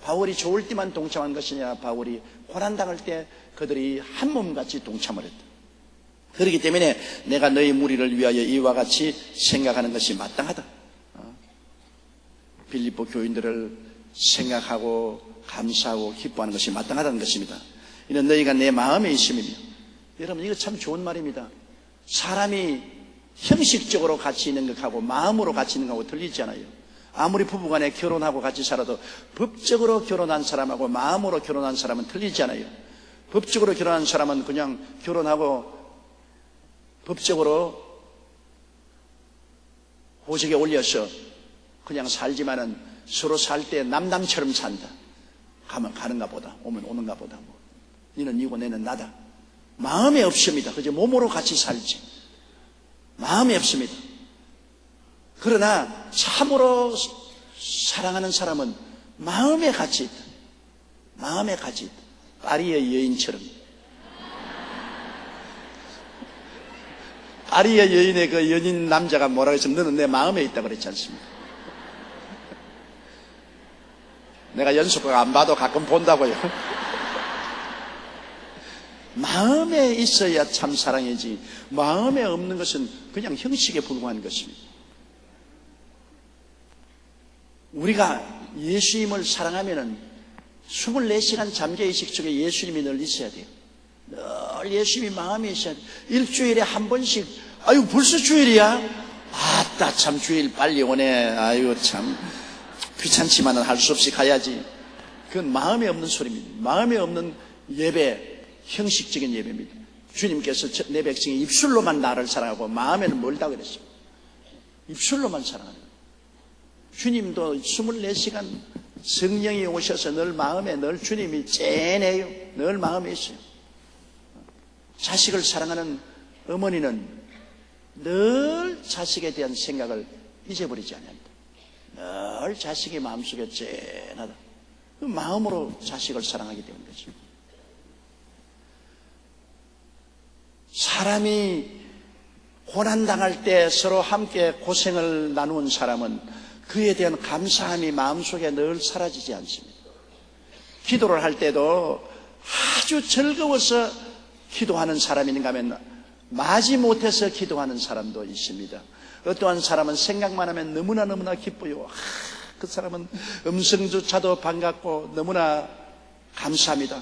바울이 좋을 때만 동참한 것이 아니라 바울이 고난당할 때 그들이 한 몸같이 동참을 했다. 그렇기 때문에 내가 너희 무리를 위하여 이와 같이 생각하는 것이 마땅하다. 빌립보 교인들을 생각하고 감사하고 기뻐하는 것이 마땅하다는 것입니다. 이는 너희가 내 마음에 있음이며. 여러분, 이거 참 좋은 말입니다. 사람이 형식적으로 같이 있는 것하고 마음으로 같이 있는 것하고 틀리잖아요. 아무리 부부간에 결혼하고 같이 살아도 법적으로 결혼한 사람하고 마음으로 결혼한 사람은 틀리잖아요. 법적으로 결혼한 사람은 그냥 결혼하고 법적으로 호적에 올려서 그냥 살지만은 서로 살 때 남남처럼 산다. 가면 가는가 보다, 오면 오는가 보다. 뭐. 너는 니고 내는 나다. 마음에 없습니다. 그저 몸으로 같이 살지. 마음에 없습니다. 그러나 참으로 사랑하는 사람은 마음에 같이 있다. 마음에 같이 있다. 파리의 여인처럼. 파리의 여인의 그 연인 남자가 뭐라고 했으면 너는 내 마음에 있다 그랬지 않습니까? 내가 연속각 안 봐도 가끔 본다고요. 마음에 있어야 참 사랑이지, 마음에 없는 것은 그냥 형식에 불과한 것입니다. 우리가 예수님을 사랑하면은 24시간 잠재의식 속에 예수님이 늘 있어야 돼요. 늘 예수님이 마음에 있어야 돼요. 일주일에 한 번씩, 아유 벌써 주일이야? 아따 참 주일 빨리 오네. 아유 참 귀찮지만은 할 수 없이 가야지. 그건 마음에 없는 소리입니다. 마음에 없는 예배, 형식적인 예배입니다. 주님께서 내 백성이 입술로만 나를 사랑하고 마음에는 멀다 그랬어요. 입술로만 사랑하는 거예요. 주님도 24시간 성령이 오셔서 늘 마음에, 늘 주님이 째내요. 늘 마음에 있어요. 자식을 사랑하는 어머니는 늘 자식에 대한 생각을 잊어버리지 않는다. 늘 자식의 마음속에 째나다. 그 마음으로 자식을 사랑하기 때문이죠. 사람이 고난당할 때 서로 함께 고생을 나누는 사람은 그에 대한 감사함이 마음속에 늘 사라지지 않습니다. 기도를 할 때도 아주 즐거워서 기도하는 사람이 있는가 하면 마지못해서 기도하는 사람도 있습니다. 어떠한 사람은 생각만 하면 너무나 기뻐요. 그 사람은 음성조차도 반갑고 너무나 감사합니다.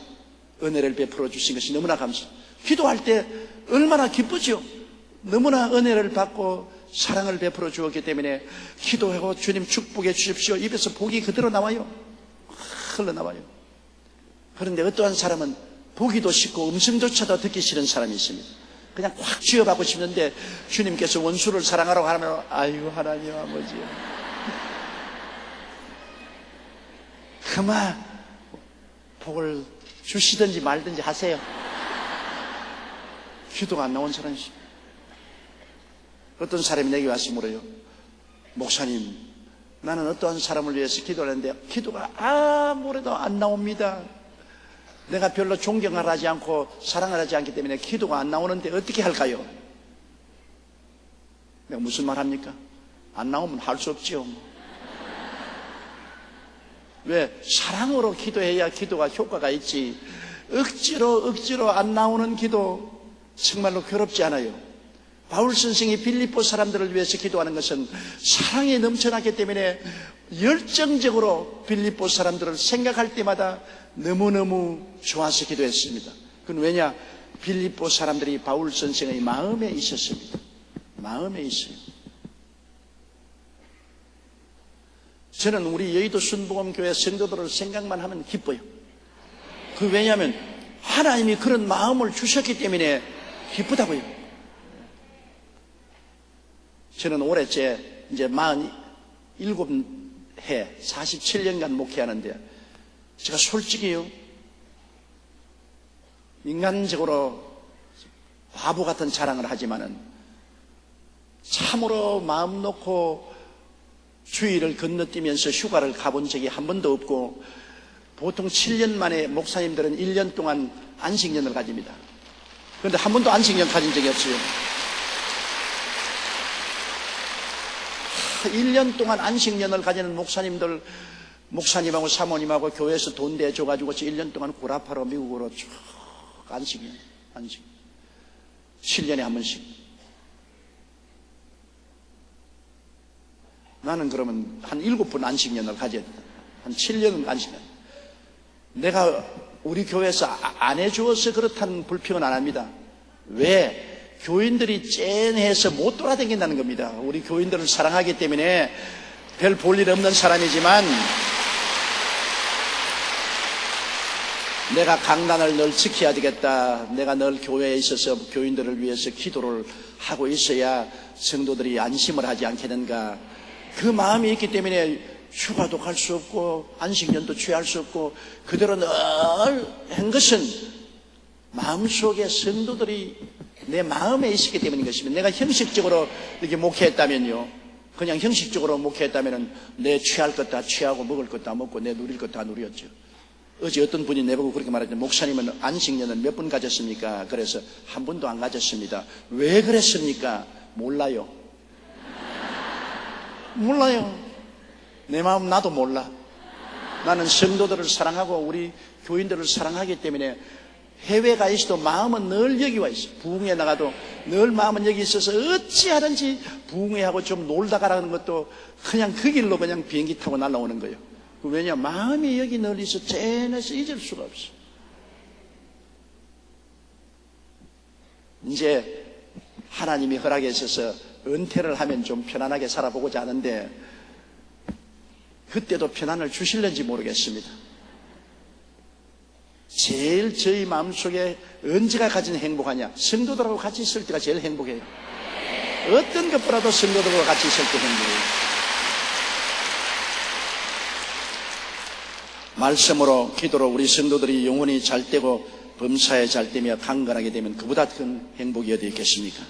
은혜를 베풀어 주신 것이 너무나 감사합니다. 기도할 때 얼마나 기쁘죠. 너무나 은혜를 받고 사랑을 베풀어 주었기 때문에 기도하고 주님 축복해 주십시오. 입에서 복이 그대로 나와요. 흘러나와요. 그런데 어떠한 사람은 보기도 싫고 음성조차도 듣기 싫은 사람이 있습니다. 그냥 꽉 쥐어받고 싶는데 주님께서 원수를 사랑하라고 하면 아이고 하나님 아버지 그만 복을 주시든지 말든지 하세요. 기도가 안 나온 사람이 있습니다. 어떤 사람이 내게 와서 물어요. 목사님, 나는 어떠한 사람을 위해서 기도를 하는데 기도가 아무래도 안 나옵니다. 내가 별로 존경을 하지 않고 사랑을 하지 않기 때문에 기도가 안 나오는데 어떻게 할까요? 내가 무슨 말 합니까? 안 나오면 할 수 없지요. 왜? 사랑으로 기도해야 기도가 효과가 있지. 억지로 안 나오는 기도 정말로 괴롭지 않아요. 바울 선생이 빌립보 사람들을 위해서 기도하는 것은 사랑이 넘쳐나기 때문에 열정적으로 빌립보 사람들을 생각할 때마다 너무너무 좋아서 기도했습니다. 그건 왜냐? 빌립보 사람들이 바울 선생의 마음에 있었습니다. 마음에 있어요. 저는 우리 여의도 순복음교회 성도들을 생각만 하면 기뻐요. 그 왜냐하면 하나님이 그런 마음을 주셨기 때문에 기쁘다고요. 저는 올해째 이제 47해 47년간 목회하는데 제가 솔직히요 인간적으로 바보 같은 자랑을 하지만은 참으로 마음 놓고 주일을 건너뛰면서 휴가를 가본 적이 한 번도 없고 보통 7년 만에 목사님들은 1년 동안 안식년을 가집니다. 그런데 한 번도 안식년 가진 적이 없어요. 1년 동안 안식년을 가지는 목사님하고 사모님하고 교회에서 돈 대줘가지고 1년 동안 구라파로 미국으로 쭉 안식년. 7년에 한 번씩. 나는 그러면 한 7번 안식년을 가져야 된다. 한 7년 안식년. 내가 우리 교회에서 안 해주어서 그렇다는 불평은 안 합니다. 왜? 교인들이 쨍해서 못 돌아다닌다는 겁니다. 우리 교인들을 사랑하기 때문에 별 볼 일 없는 사람이지만 내가 강단을 늘 지켜야 되겠다. 내가 늘 교회에 있어서 교인들을 위해서 기도를 하고 있어야 성도들이 안심을 하지 않겠는가. 그 마음이 있기 때문에 휴가도 갈 수 없고 안식년도 취할 수 없고 그대로 늘 한 것은 마음속에 성도들이 내 마음에 있었기 때문인 것입니다. 내가 형식적으로 이렇게 목회했다면요, 그냥 형식적으로 목회했다면 내 취할 것 다 취하고 먹을 것 다 먹고 내 누릴 것 다 누렸죠. 어제 어떤 분이 내보고 그렇게 말했죠. 목사님은 안식년은 몇 번 가졌습니까? 그래서 한 번도 안 가졌습니다. 왜 그랬습니까? 몰라요. 몰라요. 내 마음 나도 몰라. 나는 성도들을 사랑하고 우리 교인들을 사랑하기 때문에 해외 가 있어도 마음은 늘 여기 와 있어. 부흥회 나가도 늘 마음은 여기 있어서 어찌하든지 부흥회하고 좀 놀다 가라는 것도 그냥 그 길로 그냥 비행기 타고 날아오는 거예요. 왜냐? 마음이 여기 늘 있어. 쟤네서 잊을 수가 없어. 이제 하나님이 허락해 있어서 은퇴를 하면 좀 편안하게 살아보고자 하는데 그때도 편안을 주실는지 모르겠습니다. 제일 저희 마음속에 언제가 가진 행복하냐? 성도들하고 같이 있을 때가 제일 행복해요. 어떤 것보다도 성도들과 같이 있을 때 행복해요. 말씀으로 기도로 우리 성도들이 영혼이 잘 되고 범사에 잘 되며 강건하게 되면 그보다 큰 행복이 어디 있겠습니까?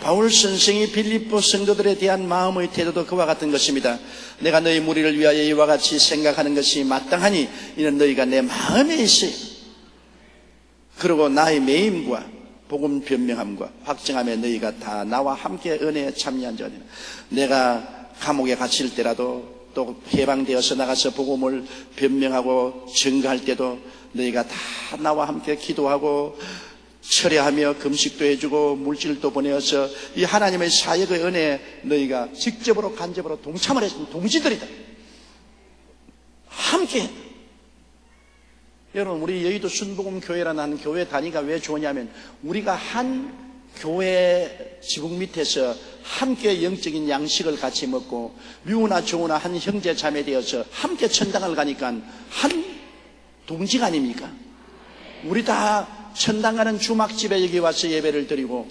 바울 선생이 빌립보 성도들에 대한 마음의 태도도 그와 같은 것입니다. 내가 너희 무리를 위하여 이와 같이 생각하는 것이 마땅하니 이는 너희가 내 마음에 있어요. 그리고 나의 매임과 복음 변명함과 확증함에 너희가 다 나와 함께 은혜에 참여한 자니라. 내가 감옥에 갇힐 때라도 또 해방되어서 나가서 복음을 변명하고 증거할 때도 너희가 다 나와 함께 기도하고 철회하며 금식도 해주고 물질도 보내어서 이 하나님의 사역의 은혜에 너희가 직접으로 간접으로 동참을 했으면 동지들이다. 함께. 여러분, 우리 여의도 순복음교회라는 교회 단위가 왜 좋으냐면 우리가 한 교회 지붕 밑에서 함께 영적인 양식을 같이 먹고 류나 조나 한 형제 자매 되어서 함께 천당을 가니까 한 동지가 아닙니까? 우리 다 천당 가는 주막집에 여기 와서 예배를 드리고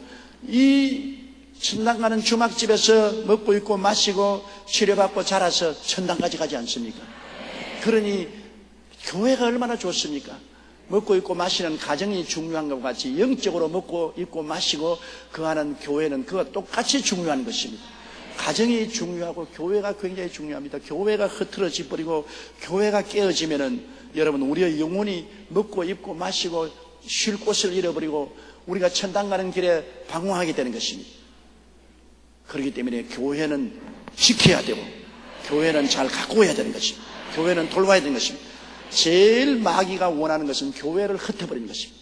이 천당 가는 주막집에서 먹고 있고 마시고 치료받고 자라서 천당까지 가지 않습니까? 그러니 교회가 얼마나 좋습니까? 먹고 있고 마시는 가정이 중요한 것과 같이 영적으로 먹고 있고 마시고 거하는 교회는 그와 똑같이 중요한 것입니다. 가정이 중요하고 교회가 굉장히 중요합니다. 교회가 흐트러져 버리고 교회가 깨어지면은 여러분 우리의 영혼이 먹고 입고 마시고 쉴 곳을 잃어버리고 우리가 천당 가는 길에 방황하게 되는 것입니다. 그렇기 때문에 교회는 지켜야 되고 교회는 잘 갖고 와야 되는 것입니다. 교회는 돌봐야 되는 것입니다. 제일 마귀가 원하는 것은 교회를 흩어버리는 것입니다.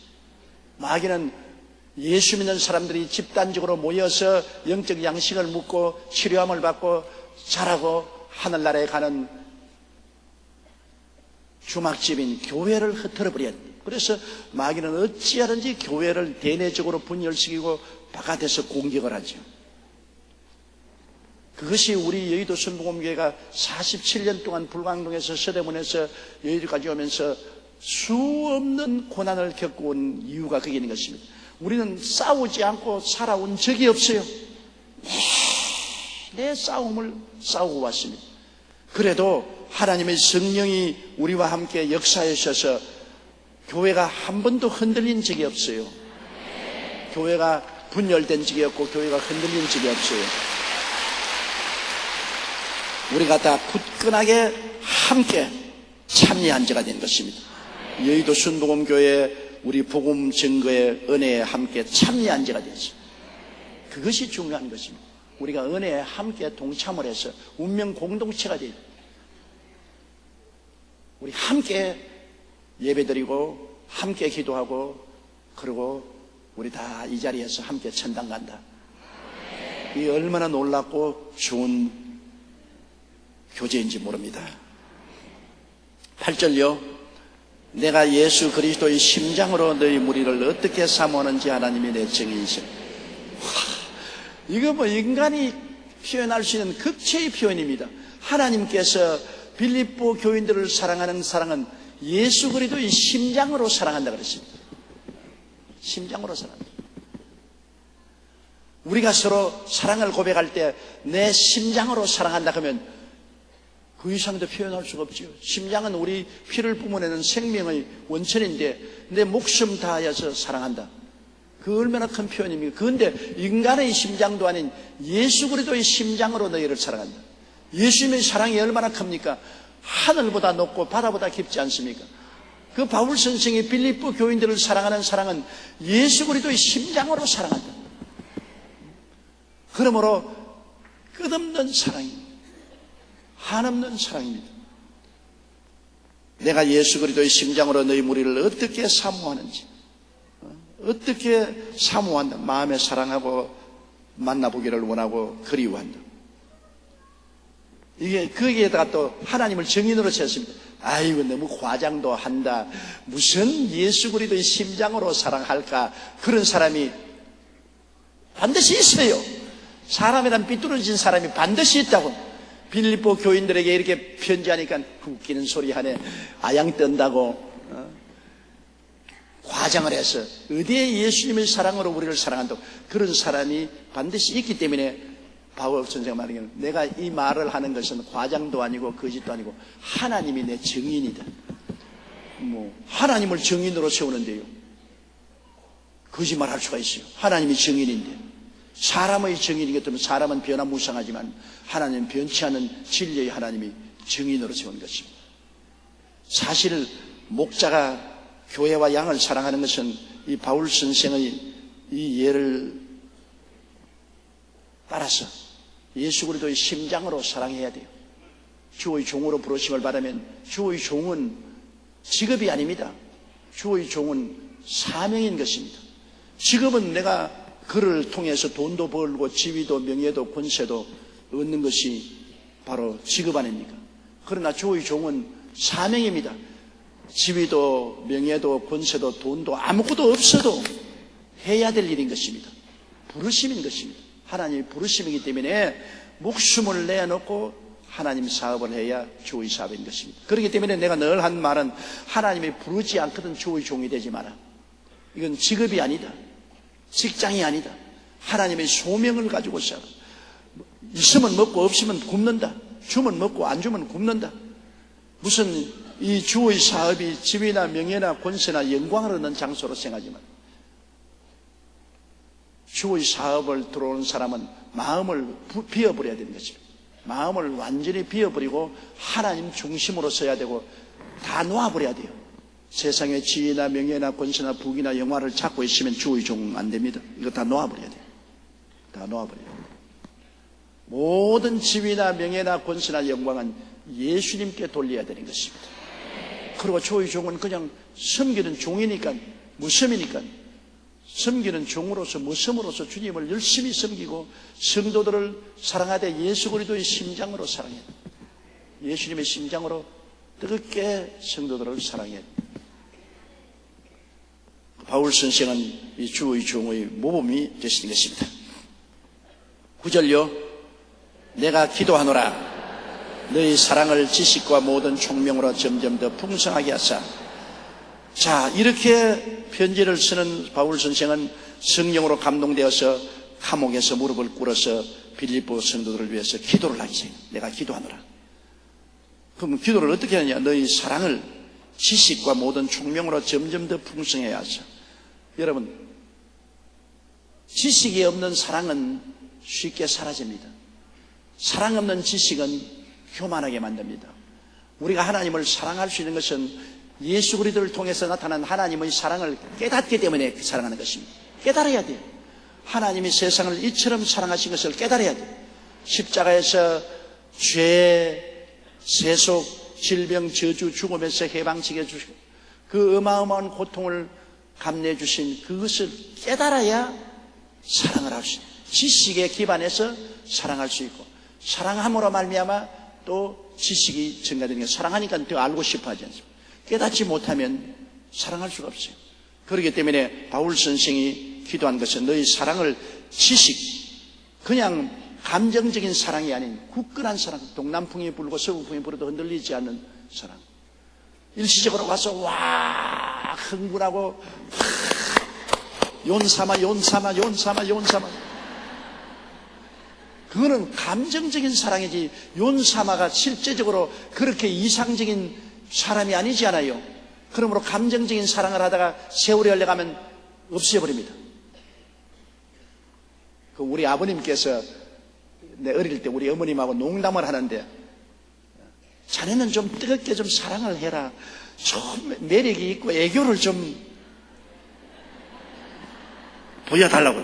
마귀는 예수 믿는 사람들이 집단적으로 모여서 영적 양식을 묻고 치료함을 받고 자라고 하늘나라에 가는 주막집인 교회를 흩어버려야 됩니다. 그래서 마귀는 어찌하든지 교회를 대내적으로 분열시키고 바깥에서 공격을 하죠. 그것이 우리 여의도 순복음교회가 47년 동안 불광동에서 서대문에서 여의도까지 오면서 수없는 고난을 겪어온 이유가 거기 있는 것입니다. 우리는 싸우지 않고 살아온 적이 없어요. 내 싸움을 싸우고 왔습니다. 그래도 하나님의 성령이 우리와 함께 역사하셔서 교회가 한 번도 흔들린 적이 없어요. 교회가 분열된 적이 없고 교회가 흔들린 적이 없어요. 우리가 다 굳건하게 함께 참여한 자가 된 것입니다. 여의도 순복음교회 우리 복음 증거의 은혜에 함께 참여한 자가 됐습니다. 그것이 중요한 것입니다. 우리가 은혜에 함께 동참을 해서 운명 공동체가 되죠. 우리 함께 예배드리고 함께 기도하고 그리고 우리 다 이 자리에서 함께 천당 간다. 이 얼마나 놀랍고 좋은 교제인지 모릅니다. 8절요. 내가 예수 그리스도의 심장으로 너희 무리를 어떻게 사모하는지 하나님이 내 증인이시오. 이거 뭐 인간이 표현할 수 있는 극체의 표현입니다. 하나님께서 빌립보 교인들을 사랑하는 사랑은 예수 그리스도의 심장으로 사랑한다 그랬습니다. 심장으로 사랑한다. 우리가 서로 사랑을 고백할 때 내 심장으로 사랑한다 하면 그 이상도 표현할 수가 없죠. 심장은 우리 피를 뿜어내는 생명의 원천인데 내 목숨 다하여서 사랑한다. 그 얼마나 큰 표현입니까? 그런데 인간의 심장도 아닌 예수 그리스도의 심장으로 너희를 사랑한다. 예수님의 사랑이 얼마나 큽니까? 하늘보다 높고 바다보다 깊지 않습니까? 그 바울 선생이 빌립보 교인들을 사랑하는 사랑은 예수 그리스도의 심장으로 사랑한다. 그러므로 끝없는 사랑입니다. 한없는 사랑입니다. 내가 예수 그리스도의 심장으로 너희 무리를 어떻게 사모하는지, 어떻게 사모한다. 마음에 사랑하고 만나보기를 원하고 그리워한다. 이게 거기에다가 또 하나님을 증인으로 세웠습니다. 아이고 너무 과장도 한다. 무슨 예수 그리스도의 심장으로 사랑할까? 그런 사람이 반드시 있어요. 사람이란 삐뚤어진 사람이 반드시 있다고. 빌립보 교인들에게 이렇게 편지하니까 웃기는 소리 하네. 아양 뜬다고 과장을 해서 어디에 예수님의 사랑으로 우리를 사랑한다고. 그런 사람이 반드시 있기 때문에 바울 선생님 말하기는 내가 이 말을 하는 것은 과장도 아니고 거짓도 아니고 하나님이 내 증인이다. 하나님을 증인으로 세우는데요, 거짓말 할 수가 있어요. 하나님이 증인인데. 사람의 증인이기 때문에 사람은 변화무쌍하지만 하나님은 변치 않은 진리의 하나님이 증인으로 세운 것입니다. 사실 목자가 교회와 양을 사랑하는 것은 이 바울 선생의 이 예를 따라서 예수 그리스도의 심장으로 사랑해야 돼요. 주의 종으로 부르심을 받으면 주의 종은 직업이 아닙니다. 주의 종은 사명인 것입니다. 직업은 내가 그를 통해서 돈도 벌고 지위도 명예도 권세도 얻는 것이 바로 직업 아닙니까? 그러나 주의 종은 사명입니다. 지위도 명예도 권세도 돈도 아무것도 없어도 해야 될 일인 것입니다. 부르심인 것입니다. 하나님의 부르심이기 때문에 목숨을 내어놓고 하나님 사업을 해야 주의 사업인 것입니다. 그렇기 때문에 내가 늘 한 말은 하나님이 부르지 않거든 주의 종이 되지 마라. 이건 직업이 아니다. 직장이 아니다. 하나님의 소명을 가지고 살아. 있으면 먹고 없으면 굶는다. 주면 먹고 안 주면 굶는다. 무슨 이 주의 사업이 지위나 명예나 권세나 영광을 얻는 장소로 생각하지만 주의 사업을 들어오는 사람은 마음을 비워버려야 되는 것입니다. 마음을 완전히 비워버리고 하나님 중심으로 서야 되고 다 놓아버려야 돼요. 세상의 지위나 명예나 권세나 부귀나 영화를 찾고 있으면 주의 종 안 됩니다. 이거 다 놓아버려야 돼요. 다 놓아버려야 돼요. 모든 지위나 명예나 권세나 영광은 예수님께 돌려야 되는 것입니다. 그리고 주의 종은 그냥 섬기는 종이니까, 무섬이니까 섬기는 종으로서 무섬으로서 주님을 열심히 섬기고 성도들을 사랑하되 예수 그리스도의 심장으로 사랑해야 돼요. 예수님의 심장으로 뜨겁게 성도들을 사랑해야 돼요. 바울 선생은 이 주의 종의 모범이 되시는 것입니다. 9절요. 내가 기도하노라. 너희 사랑을 지식과 모든 총명으로 점점 더 풍성하게 하사. 자, 이렇게 편지를 쓰는 바울 선생은 성령으로 감동되어서 감옥에서 무릎을 꿇어서 빌립보 성도들을 위해서 기도를 하기 시작해요. 내가 기도하노라. 그럼 기도를 어떻게 하느냐? 너희 사랑을 지식과 모든 총명으로 점점 더 풍성해야 하죠. 여러분, 지식이 없는 사랑은 쉽게 사라집니다. 사랑 없는 지식은 교만하게 만듭니다. 우리가 하나님을 사랑할 수 있는 것은 예수 그리스도를 통해서 나타난 하나님의 사랑을 깨닫기 때문에 사랑하는 것입니다. 깨달아야 돼요. 하나님이 세상을 이처럼 사랑하신 것을 깨달아야 돼요. 십자가에서 죄, 세속, 질병, 저주, 죽음에서 해방시켜 주시고 그 어마어마한 고통을 감내해 주신 그것을 깨달아야 사랑을 할 수 있어요. 지식에 기반해서 사랑할 수 있고 사랑함으로 말미암아 또 지식이 증가되는 게 사랑하니까 더 알고 싶어 하지 않습니까? 깨닫지 못하면 사랑할 수가 없어요. 그렇기 때문에 바울 선생이 기도한 것은 너희 사랑을 지식, 그냥 감정적인 사랑이 아닌 굳건한 사랑, 동남풍이 불고 서구풍이 불어도 흔들리지 않는 사랑. 일시적으로 와서 와 흥분하고 용삼아 그거는 감정적인 사랑이지 용삼아가 실제적으로 그렇게 이상적인 사람이 아니지 않아요. 그러므로 감정적인 사랑을 하다가 세월이 흘러가면 없애버립니다. 우리 아버님께서 내 어릴 때 우리 어머님하고 농담을 하는데, 자네는 좀 뜨겁게 좀 사랑을 해라, 좀 매력이 있고 애교를 좀 보여달라고.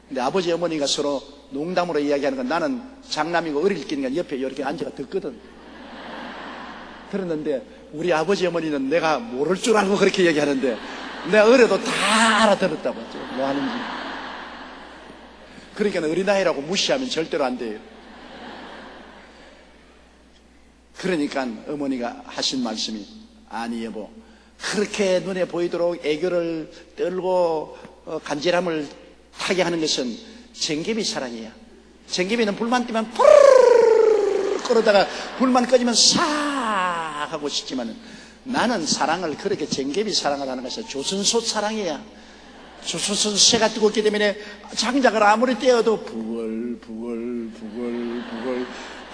근데 아버지 어머니가 서로 농담으로 이야기하는 건 나는 장남이고 어릴 때니까 옆에 이렇게 앉아가 듣거든. 들었는데 우리 아버지 어머니는 내가 모를 줄 알고 그렇게 얘기하는데 내가 어려도 다 알아들었다고. 뭐 하는지. 그러니까 어린아이라고 무시하면 절대로 안 돼요. 그러니까 어머니가 하신 말씀이, 아니 여보, 그렇게 눈에 보이도록 애교를 떨고 간절함을 타게 하는 것은 쟁개비 사랑이야. 쟁개비는 불만 띄면 푸르르 끓어다가 불만 꺼지면 싹 하고 싶지만 나는 사랑을 그렇게 쟁개비 사랑을 하는 것이 조선소 사랑이야. 조선소 새가 뜨겁기 때문에 장작을 아무리 떼어도 부글부글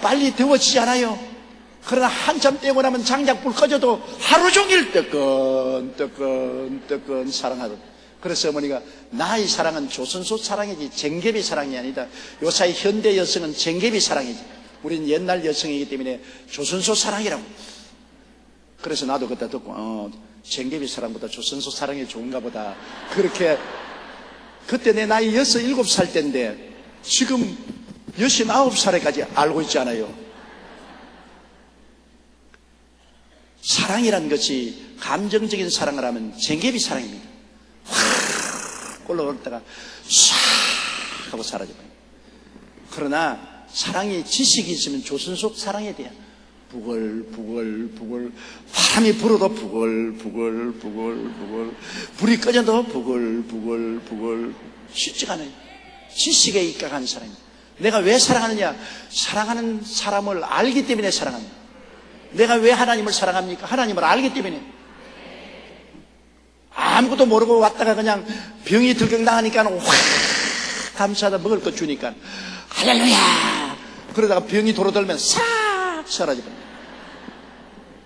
빨리 데워지지 않아요. 그러나 한참 떼고 나면 장작불 꺼져도 하루 종일 뜨끈 사랑하던. 그래서 어머니가 나의 사랑은 조선소 사랑이지 쟁개비 사랑이 아니다. 요사이 현대 여성은 쟁개비 사랑이지. 우리는 옛날 여성이기 때문에 조선소 사랑이라고. 그래서 나도 그때 듣고 쟁개비 사랑보다 조선소 사랑이 좋은가 보다. 그렇게. 그때 내 나이 6, 7살 때인데 지금 69살에까지 알고 있지 않아요. 사랑이란 것이 감정적인 사랑을 하면 쟁개비 사랑입니다. 확 올라오다가 싹 하고 사라져버려요. 그러나 사랑이 지식이 있으면 조선소 사랑에 대한 부글부글 바람이 불어도 부글부글 불이 꺼져도 부글부글 쉽지가 않아요. 지식에 입각한 사랑입니다. 내가 왜 사랑하느냐? 사랑하는 사람을 알기 때문에 사랑합니다. 내가 왜 하나님을 사랑합니까? 하나님을 알기 때문에. 아무것도 모르고 왔다가 그냥 병이 들경당하니까 확 감사하다 먹을 거 주니까 할렐루야 그러다가 병이 도로들면 싹 사라져버립니다.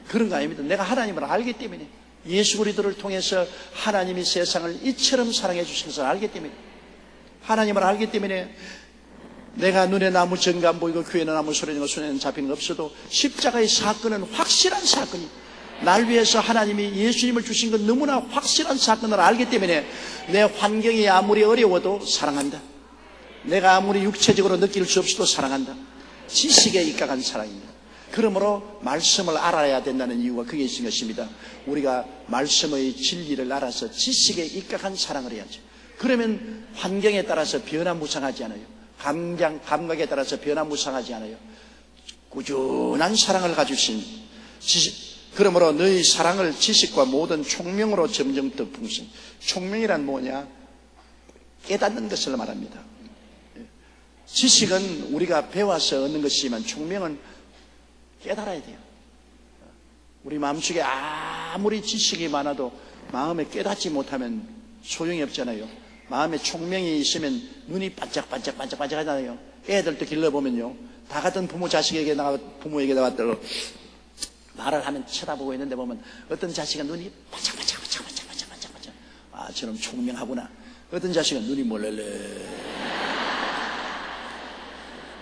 그런 거 아닙니다. 내가 하나님을 알기 때문에, 예수 그리스도를 통해서 하나님이 세상을 이처럼 사랑해 주신 것을 알기 때문에, 하나님을 알기 때문에 내가 눈에 아무 증거 안 보이고 귀에는 아무 소리는 손에는 잡히는 거 없어도 십자가의 사건은 확실한 사건이, 날 위해서 하나님이 예수님을 주신 건 너무나 확실한 사건을 알기 때문에 내 환경이 아무리 어려워도 사랑한다. 내가 아무리 육체적으로 느낄 수 없어도 사랑한다. 지식에 입각한 사랑입니다. 그러므로 말씀을 알아야 된다는 이유가 그게 있는 것입니다. 우리가 말씀의 진리를 알아서 지식에 입각한 사랑을 해야죠. 그러면 환경에 따라서 변화무쌍하지 않아요. 감각에 따라서 변화무쌍하지 않아요. 꾸준한 사랑을 가지신 그러므로 너희 사랑을 지식과 모든 총명으로 점점 더 풍성. 총명이란 뭐냐? 깨닫는 것을 말합니다. 지식은 우리가 배워서 얻는 것이지만 총명은 깨달아야 돼요. 우리 마음속에 아무리 지식이 많아도 마음에 깨닫지 못하면 소용이 없잖아요. 마음에 총명이 있으면 눈이 반짝반짝 하잖아요. 애들도 길러보면요, 다 같은 부모에게 나왔더라도 말을 하면 쳐다보고 있는데 보면 어떤 자식은 눈이 반짝반짝 아, 저놈 총명하구나. 어떤 자식은 눈이 몰래래.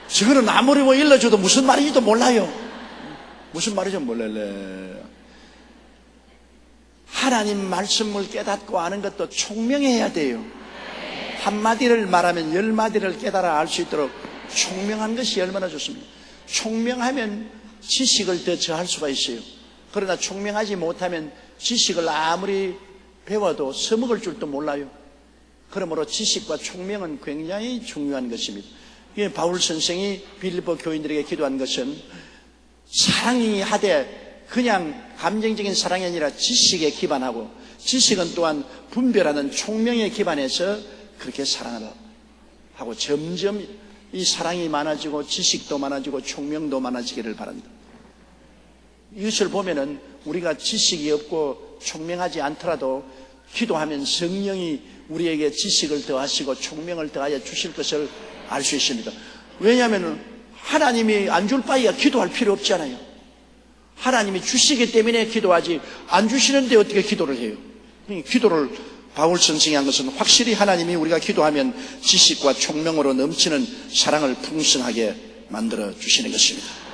저거는 아무리 뭐 일러줘도 무슨 말인지도 몰라요. 무슨 말인지 몰래래. 하나님 말씀을 깨닫고 아는 것도 총명해야 돼요. 한마디를 말하면 10마디를 깨달아 알 수 있도록 총명한 것이 얼마나 좋습니까? 총명하면 지식을 더 저할 수가 있어요. 그러나 총명하지 못하면 지식을 아무리 배워도 써먹을 줄도 몰라요. 그러므로 지식과 총명은 굉장히 중요한 것입니다. 바울 선생이 빌립보 교인들에게 기도한 것은 사랑이 하되 그냥 감정적인 사랑이 아니라 지식에 기반하고, 지식은 또한 분별하는 총명에 기반해서 그렇게 사랑을 하고, 점점 이 사랑이 많아지고 지식도 많아지고 총명도 많아지기를 바란다. 이것을 보면은 우리가 지식이 없고 총명하지 않더라도 기도하면 성령이 우리에게 지식을 더하시고 총명을 더하여 주실 것을 알 수 있습니다. 왜냐하면 하나님이 안 줄 바에야 기도할 필요 없잖아요. 하나님이 주시기 때문에 기도하지, 안 주시는데 어떻게 기도를 해요? 기도를 바울 선생이 한 것은 확실히 하나님이 우리가 기도하면 지식과 총명으로 넘치는 사랑을 풍성하게 만들어 주시는 것입니다.